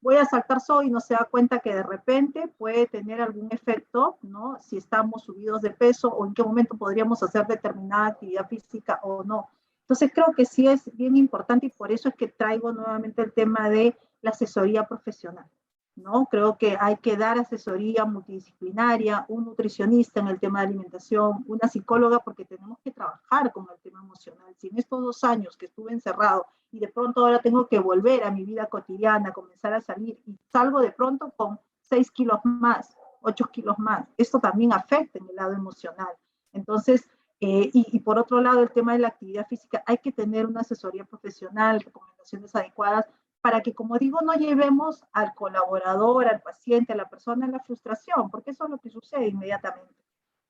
voy a saltar soy y no se da cuenta que de repente puede tener algún efecto, ¿no? Si estamos subidos de peso o en qué momento podríamos hacer determinada actividad física o no. Entonces creo que sí es bien importante, y por eso es que traigo nuevamente el tema de la asesoría profesional, ¿no? Creo que hay que dar asesoría multidisciplinaria, un nutricionista en el tema de alimentación, una psicóloga, porque tenemos que trabajar con el tema emocional. Si en estos 2 años que estuve encerrado y de pronto ahora tengo que volver a mi vida cotidiana, comenzar a salir, y salgo de pronto con 6 kilos más, 8 kilos más, esto también afecta en el lado emocional. Entonces, y por otro lado, el tema de la actividad física, hay que tener una asesoría profesional, recomendaciones adecuadas, para que, como digo, no llevemos al colaborador, al paciente, a la persona a la frustración, porque eso es lo que sucede inmediatamente.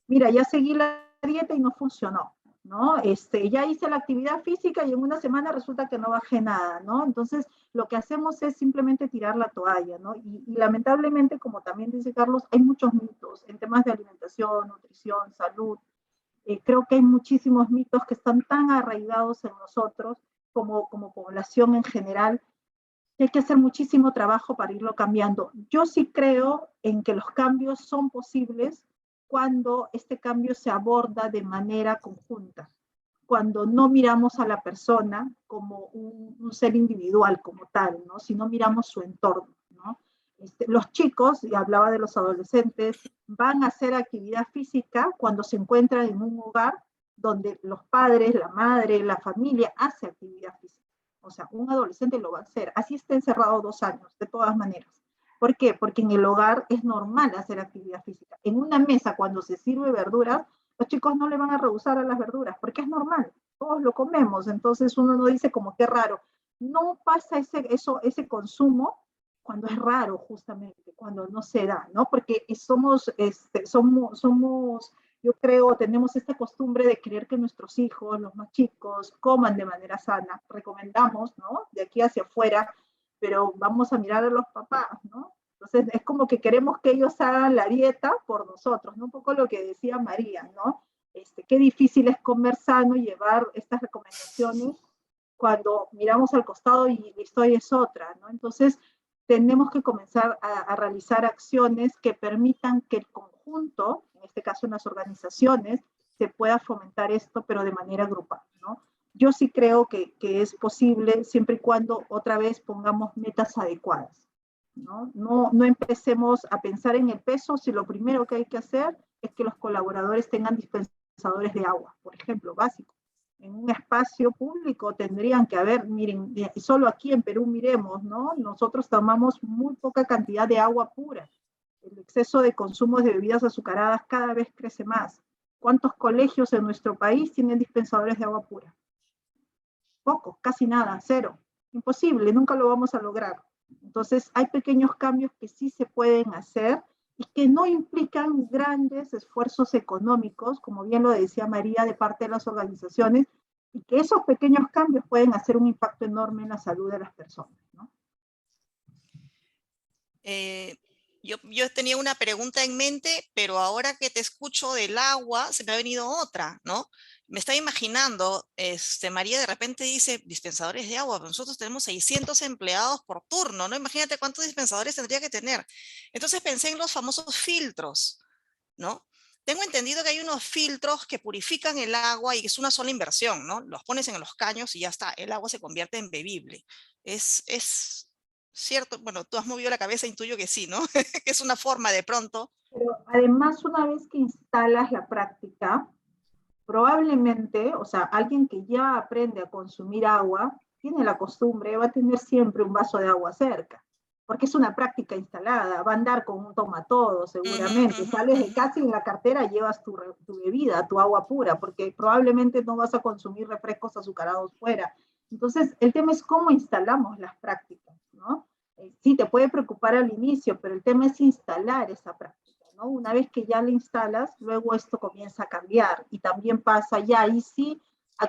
Mira, ya seguí la dieta y no funcionó, ¿no? Ya hice la actividad física y en una semana resulta que no bajé nada, ¿no? Entonces, lo que hacemos es simplemente tirar la toalla, ¿no? Y lamentablemente, como también dice Carlos, hay muchos mitos en temas de alimentación, nutrición, salud. Creo que hay muchísimos mitos que están tan arraigados en nosotros como población en general, que hay que hacer muchísimo trabajo para irlo cambiando. Yo sí creo en que los cambios son posibles cuando este cambio se aborda de manera conjunta, cuando no miramos a la persona como un ser individual como tal, ¿no? Sino miramos su entorno, ¿no? Los chicos, y hablaba de los adolescentes, van a hacer actividad física cuando se encuentran en un hogar donde los padres, la madre, la familia hace actividad física. O sea, un adolescente lo va a hacer, así está encerrado 2 años, de todas maneras. ¿Por qué? Porque en el hogar es normal hacer actividad física. En una mesa, cuando se sirve verduras, los chicos no le van a rehusar a las verduras, porque es normal, todos lo comemos, entonces uno no dice como qué raro. No pasa ese consumo cuando es raro, justamente, cuando no se da, ¿no? Porque somos, yo creo, tenemos esta costumbre de querer que nuestros hijos, los más chicos, coman de manera sana. Recomendamos, ¿no? De aquí hacia afuera, pero vamos a mirar a los papás, ¿no? Entonces es como que queremos que ellos hagan la dieta por nosotros, ¿no? Un poco lo que decía María, ¿no? Qué difícil es comer sano y llevar estas recomendaciones cuando miramos al costado y la historia es otra, ¿no? Entonces tenemos que comenzar a realizar acciones que permitan que el conjunto, en este caso en las organizaciones, se pueda fomentar esto, pero de manera grupal, ¿no? Yo sí creo que es posible siempre y cuando otra vez pongamos metas adecuadas, ¿no? No empecemos a pensar en el peso si lo primero que hay que hacer es que los colaboradores tengan dispensadores de agua, por ejemplo, básico. En un espacio público tendrían que haber, miren, solo aquí en Perú miremos, ¿no? Nosotros tomamos muy poca cantidad de agua pura. El exceso de consumo de bebidas azucaradas cada vez crece más. ¿Cuántos colegios en nuestro país tienen dispensadores de agua pura? Pocos, casi nada, cero. Imposible, nunca lo vamos a lograr. Entonces, hay pequeños cambios que sí se pueden hacer y que no implican grandes esfuerzos económicos, como bien lo decía María, de parte de las organizaciones, y que esos pequeños cambios pueden hacer un impacto enorme en la salud de las personas, ¿no? Yo tenía una pregunta en mente, pero ahora que te escucho del agua, se me ha venido otra, ¿no? Me estaba imaginando, María de repente dice, dispensadores de agua, pero nosotros tenemos 600 empleados por turno, ¿no? Imagínate cuántos dispensadores tendría que tener. Entonces pensé en los famosos filtros, ¿no? Tengo entendido que hay unos filtros que purifican el agua y que es una sola inversión, ¿no? Los pones en los caños y ya está, el agua se convierte en bebible. Es cierto, bueno, tú has movido la cabeza, intuyo que sí, ¿no? Que es una forma de pronto. Pero además, una vez que instalas la práctica, probablemente, o sea, alguien que ya aprende a consumir agua, tiene la costumbre, va a tener siempre un vaso de agua cerca. porque es una práctica instalada, va a andar con un tomatodo seguramente, sales de casa y en la cartera llevas tu bebida, tu agua pura, porque probablemente no vas a consumir refrescos azucarados fuera. Entonces, el tema es cómo instalamos las prácticas, ¿no? Sí, te puede preocupar al inicio, pero el tema es instalar esa práctica, ¿no? Una vez que ya la instalas, luego esto comienza a cambiar, y también pasa ya, y sí,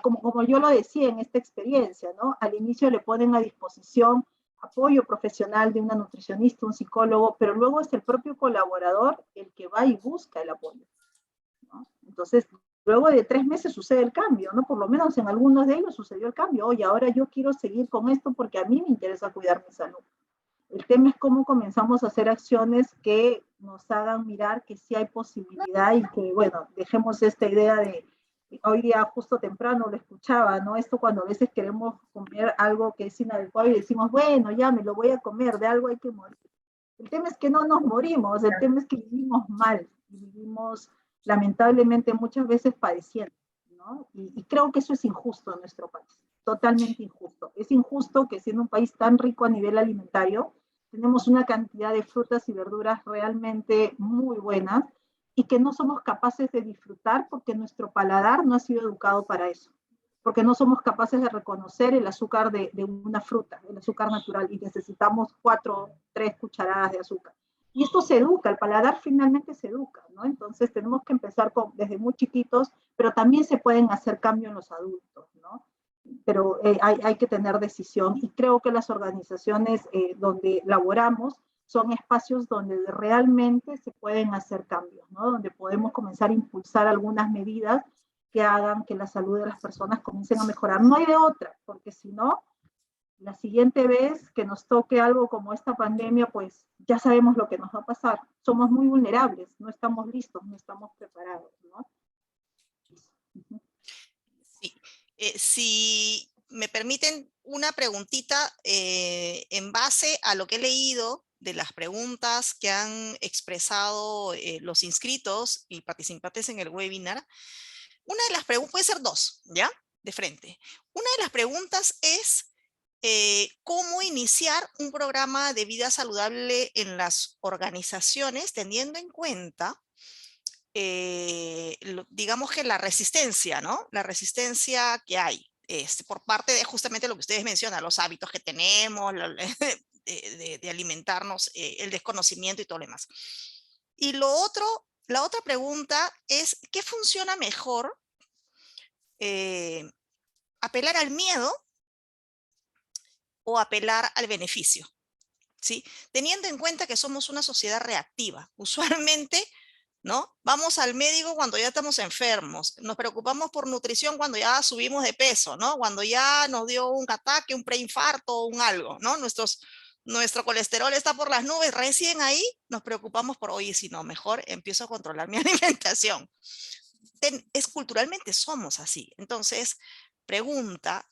como yo lo decía en esta experiencia, ¿no? Al inicio le ponen a disposición apoyo profesional de una nutricionista, un psicólogo, pero luego es el propio colaborador el que va y busca el apoyo, ¿no? Entonces, luego de 3 meses sucede el cambio, ¿no? Por lo menos en algunos de ellos sucedió el cambio. Oye, ahora yo quiero seguir con esto porque a mí me interesa cuidar mi salud. El tema es cómo comenzamos a hacer acciones que nos hagan mirar que sí hay posibilidad y que, bueno, dejemos esta idea de, hoy día justo temprano lo escuchaba, ¿no? Esto cuando a veces queremos comer algo que es inadecuado y decimos, bueno, ya me lo voy a comer, de algo hay que morir. El tema es que no nos morimos, el tema es que vivimos mal, y vivimos lamentablemente muchas veces padeciendo, ¿no? Y creo que eso es injusto en nuestro país, totalmente injusto. Es injusto que siendo un país tan rico a nivel alimentario, tenemos una cantidad de frutas y verduras realmente muy buenas, y que no somos capaces de disfrutar porque nuestro paladar no ha sido educado para eso, porque no somos capaces de reconocer el azúcar de una fruta, el azúcar natural, y necesitamos 4, 3 cucharadas de azúcar. Y esto se educa, el paladar finalmente se educa, ¿no? Entonces tenemos que empezar desde muy chiquitos, pero también se pueden hacer cambios en los adultos, ¿no? Pero hay que tener decisión, y creo que las organizaciones donde laboramos son espacios donde realmente se pueden hacer cambios, ¿no? Donde podemos comenzar a impulsar algunas medidas que hagan que la salud de las personas comiencen a mejorar. No hay de otra, porque si no, la siguiente vez que nos toque algo como esta pandemia, pues ya sabemos lo que nos va a pasar. Somos muy vulnerables, no estamos listos, no estamos preparados, ¿no? Sí. Si me permiten una preguntita en base a lo que he leído de las preguntas que han expresado los inscritos y participantes en el webinar, una de las preguntas, puede ser 2, ¿ya? De frente. Una de las preguntas es cómo iniciar un programa de vida saludable en las organizaciones, teniendo en cuenta digamos que la resistencia, ¿no? La resistencia que hay por parte de justamente lo que ustedes mencionan, los hábitos que tenemos, de alimentarnos, el desconocimiento y todo lo demás. Y la otra pregunta es, ¿qué funciona mejor? ¿Apelar al miedo o apelar al beneficio? ¿Sí? Teniendo en cuenta que somos una sociedad reactiva. Usualmente, ¿no? Vamos al médico cuando ya estamos enfermos, nos preocupamos por nutrición cuando ya subimos de peso, ¿no? Cuando ya nos dio un ataque, un preinfarto, un algo, ¿no? Nuestro colesterol está por las nubes, recién ahí nos preocupamos por, oye, si no, mejor empiezo a controlar mi alimentación. Culturalmente somos así. Entonces, pregunta,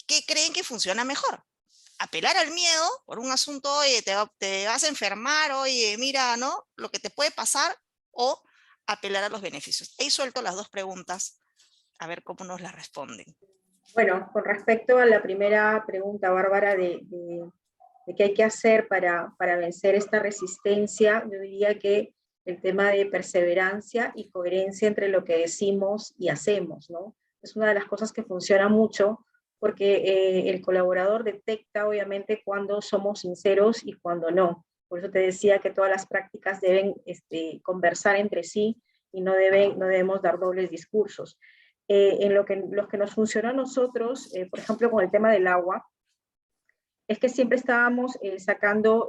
¿qué creen que funciona mejor? Apelar al miedo por un asunto, oye, te vas a enfermar, oye, mira, ¿no? Lo que te puede pasar, o apelar a los beneficios. He suelto las 2 preguntas, a ver cómo nos las responden. Bueno, con respecto a la primera pregunta, Bárbara, de qué hay que hacer para vencer esta resistencia, yo diría que el tema de perseverancia y coherencia entre lo que decimos y hacemos, ¿no? Es una de las cosas que funciona mucho, porque el colaborador detecta obviamente cuando somos sinceros y cuando no. Por eso te decía que todas las prácticas deben conversar entre sí, y no debemos dar dobles discursos. En lo que nos funcionó a nosotros, por ejemplo, con el tema del agua, es que siempre estábamos sacando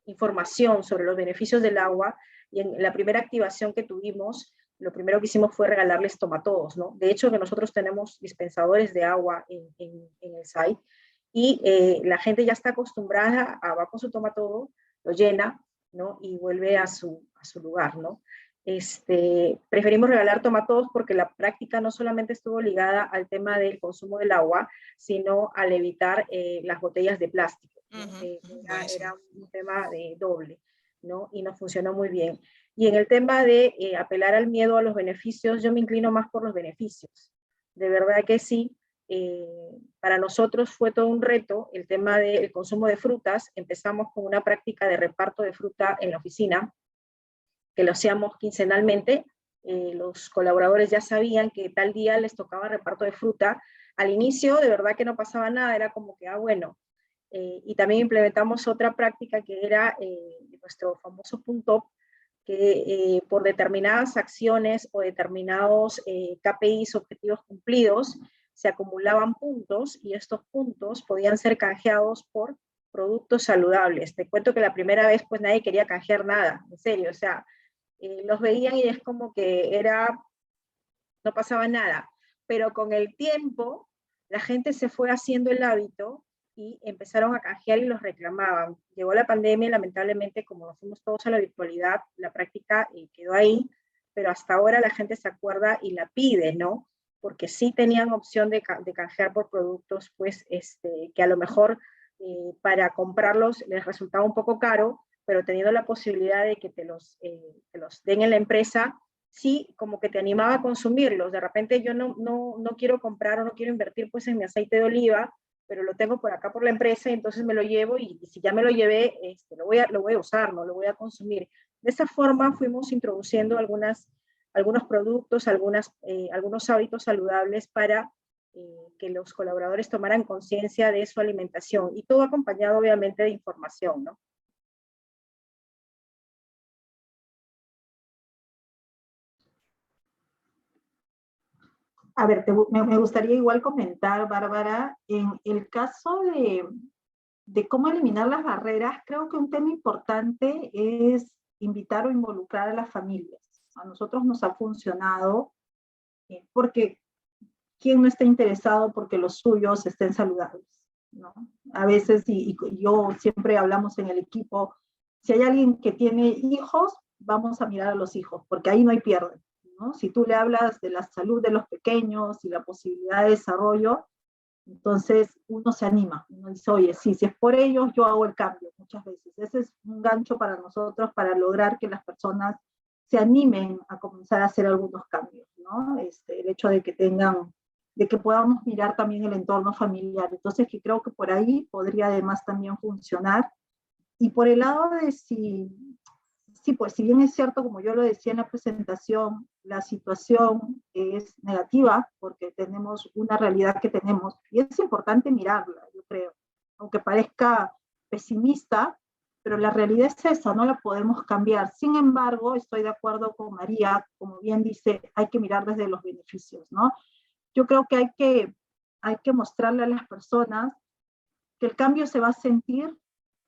información sobre los beneficios del agua, y en la primera activación que tuvimos, lo primero que hicimos fue regalarles tomatodos, ¿no? De hecho, que nosotros tenemos dispensadores de agua en el site, y la gente ya está acostumbrada a va con su tomatodo, lo llena, ¿no? Y vuelve a su lugar, ¿no? Preferimos regalar tomatodos porque la práctica no solamente estuvo ligada al tema del consumo del agua, sino al evitar las botellas de plástico, ¿no? Era un tema doble, ¿no? Y nos funcionó muy bien. Y en el tema de apelar al miedo a los beneficios, yo me inclino más por los beneficios. De verdad que sí, para nosotros fue todo un reto el tema del consumo de frutas. Empezamos con una práctica de reparto de fruta en la oficina, que lo hacíamos quincenalmente. Los colaboradores ya sabían que tal día les tocaba reparto de fruta. Al inicio, de verdad que no pasaba nada, era como que, bueno. Y también implementamos otra práctica que era nuestro famoso punto, que por determinadas acciones o determinados KPIs, objetivos cumplidos, se acumulaban puntos y estos puntos podían ser canjeados por productos saludables. Te cuento que la primera vez pues nadie quería canjear nada, en serio, o sea, los veían y es como que no pasaba nada, pero con el tiempo la gente se fue haciendo el hábito y empezaron a canjear y los reclamaban. Llegó la pandemia y lamentablemente, como nos fuimos todos a la virtualidad, la práctica quedó ahí, pero hasta ahora la gente se acuerda y la pide, ¿no? Porque sí tenían opción de canjear por productos, pues, que a lo mejor para comprarlos les resultaba un poco caro, pero teniendo la posibilidad de que te los den en la empresa, sí, como que te animaba a consumirlos. De repente yo no quiero comprar o no quiero invertir pues en mi aceite de oliva, pero lo tengo por acá por la empresa y entonces me lo llevo y si ya me lo llevé, lo voy a usar, no lo voy a consumir. De esa forma fuimos introduciendo algunos productos, algunos hábitos saludables para que los colaboradores tomaran conciencia de su alimentación y todo acompañado obviamente de información, ¿no? A ver, me gustaría igual comentar, Bárbara, en el caso de cómo eliminar las barreras, creo que un tema importante es invitar o involucrar a las familias. A nosotros nos ha funcionado porque ¿quién no está interesado porque los suyos estén saludables, ¿no? A veces, y yo siempre hablamos en el equipo, si hay alguien que tiene hijos, vamos a mirar a los hijos, porque ahí no hay pierde, ¿no? Si tú le hablas de la salud de los pequeños y la posibilidad de desarrollo, entonces uno se anima, uno dice, oye, sí, si es por ellos, yo hago el cambio muchas veces. Ese es un gancho para nosotros para lograr que las personas se animen a comenzar a hacer algunos cambios, ¿no? El hecho de que podamos mirar también el entorno familiar. Entonces, que creo que por ahí podría además también funcionar. Y por el lado de sí, pues si bien es cierto, como yo lo decía en la presentación, la situación es negativa porque tenemos una realidad que tenemos y es importante mirarla, yo creo, aunque parezca pesimista, pero la realidad es esa, no la podemos cambiar. Sin embargo, estoy de acuerdo con María, como bien dice, hay que mirar desde los beneficios, ¿no? Yo creo que hay que mostrarle a las personas que el cambio se va a sentir,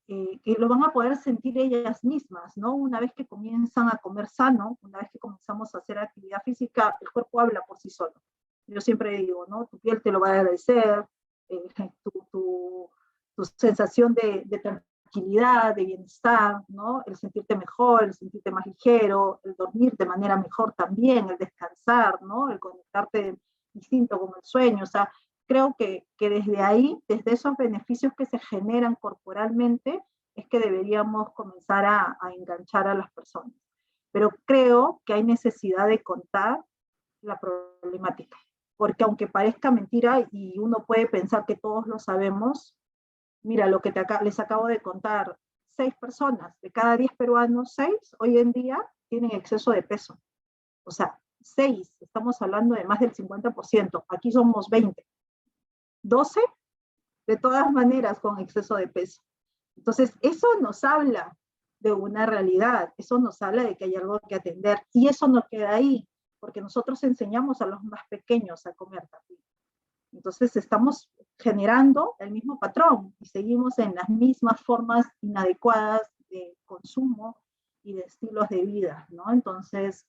que lo van a poder sentir ellas mismas, ¿no? Una vez que comienzan a comer sano, una vez que comenzamos a hacer actividad física, el cuerpo habla por sí solo. Yo siempre digo, ¿no? Tu piel te lo va a agradecer, tu sensación de tranquilidad, de bienestar, ¿no? El sentirte mejor, el sentirte más ligero, el dormir de manera mejor también, el descansar, ¿no? El conectarte distinto con el sueño, o sea, creo que desde ahí, desde esos beneficios que se generan corporalmente, es que deberíamos comenzar a enganchar a las personas. Pero creo que hay necesidad de contar la problemática, porque aunque parezca mentira y uno puede pensar que todos lo sabemos, mira lo que les acabo de contar, 6 personas, de cada 10 peruanos, 6 hoy en día tienen exceso de peso. O sea, 6, estamos hablando de más del 50%, aquí somos 20. 12, de todas maneras, con exceso de peso. Entonces, eso nos habla de una realidad, eso nos habla de que hay algo que atender, y eso no queda ahí, porque nosotros enseñamos a los más pequeños a comer también. Entonces, estamos generando el mismo patrón, y seguimos en las mismas formas inadecuadas de consumo y de estilos de vida, ¿no? Entonces,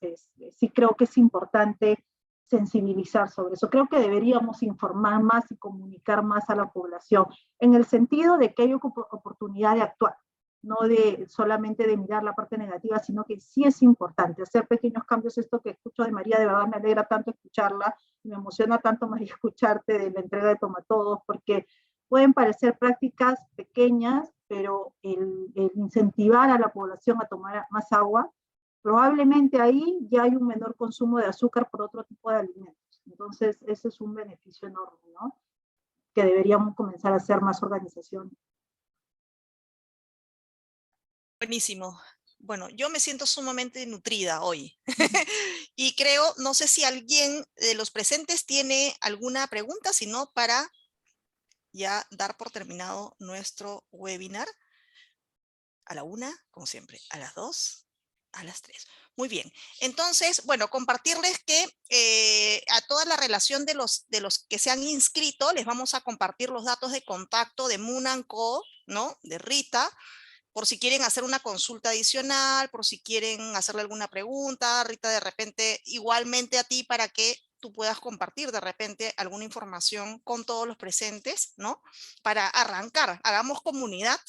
sí creo que es importante sensibilizar sobre eso. Creo que deberíamos informar más y comunicar más a la población, en el sentido de que hay oportunidad de actuar, no de solamente de mirar la parte negativa, sino que sí es importante hacer pequeños cambios. Esto que escucho de María, de verdad me alegra tanto escucharla, me emociona tanto, María, escucharte de la entrega de Tomatodos, porque pueden parecer prácticas pequeñas, pero el incentivar a la población a tomar más agua, probablemente ahí ya hay un menor consumo de azúcar por otro tipo de alimentos. Entonces, ese es un beneficio enorme, ¿no? que deberíamos comenzar a hacer más organizaciones. Buenísimo. Bueno, yo me siento sumamente nutrida hoy. Y creo, no sé si alguien de los presentes tiene alguna pregunta, sino para ya dar por terminado nuestro webinar. A la 1, como siempre, a las 2, a las 3. Muy bien. Entonces, bueno, compartirles que a toda la relación de los que se han inscrito, les vamos a compartir los datos de contacto de Moon & Co, ¿no? De Rita, por si quieren hacer una consulta adicional, por si quieren hacerle alguna pregunta, Rita, de repente, igualmente a ti para que tú puedas compartir de repente alguna información con todos los presentes, ¿no? Para arrancar, hagamos comunidad,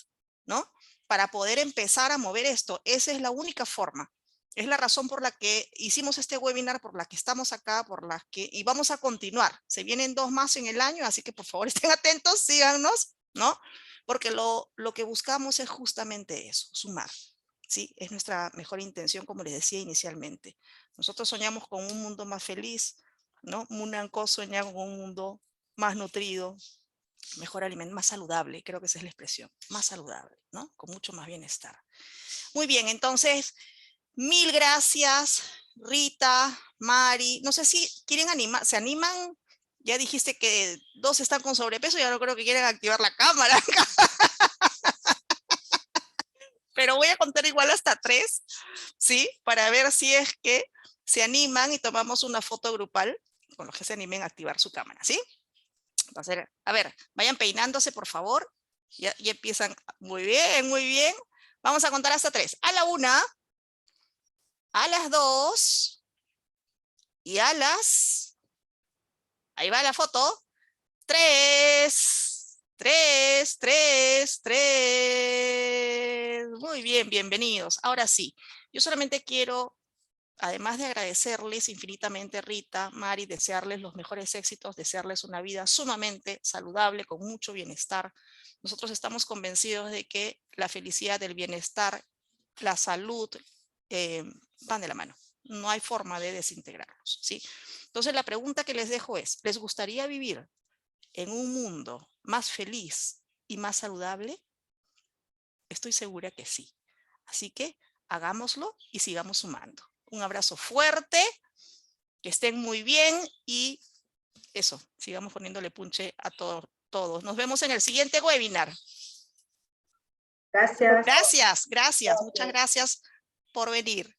¿no? Para poder empezar a mover esto. Esa es la única forma. Es la razón por la que hicimos este webinar, por la que estamos acá, y vamos a continuar. Se vienen 2 más en el año, así que por favor estén atentos, síganos, ¿no? Porque lo que buscamos es justamente eso, sumar, ¿sí? Es nuestra mejor intención, como les decía inicialmente. Nosotros soñamos con un mundo más feliz, ¿no? Moon & Co sueña con un mundo más nutrido, mejor alimento, más saludable, creo que esa es la expresión, más saludable, ¿no? Con mucho más bienestar. Muy bien, entonces, mil gracias, Rita, Mari. No sé si quieren animar, ¿se animan? Ya dijiste que 2 están con sobrepeso, ya no creo que quieran activar la cámara. Pero voy a contar igual hasta 3, ¿sí? Para ver si es que se animan y tomamos una foto grupal con los que se animen a activar su cámara, ¿sí? Entonces, a ver, vayan peinándose, por favor. Ya empiezan. Muy bien, muy bien. Vamos a contar hasta 3. A la 1, a las 2 y a las... Ahí va la foto. 3, 3, 3, 3. Muy bien, bienvenidos. Ahora sí, yo solamente quiero, además de agradecerles infinitamente, Rita, Mari, desearles los mejores éxitos, desearles una vida sumamente saludable, con mucho bienestar. Nosotros estamos convencidos de que la felicidad, el bienestar, la salud van de la mano. No hay forma de desintegrarlos, ¿sí? Entonces la pregunta que les dejo es, ¿les gustaría vivir en un mundo más feliz y más saludable? Estoy segura que sí. Así que hagámoslo y sigamos sumando. Un abrazo fuerte, que estén muy bien y eso, sigamos poniéndole punche a todos. Nos vemos en el siguiente webinar. Gracias. Gracias. Muchas gracias por venir.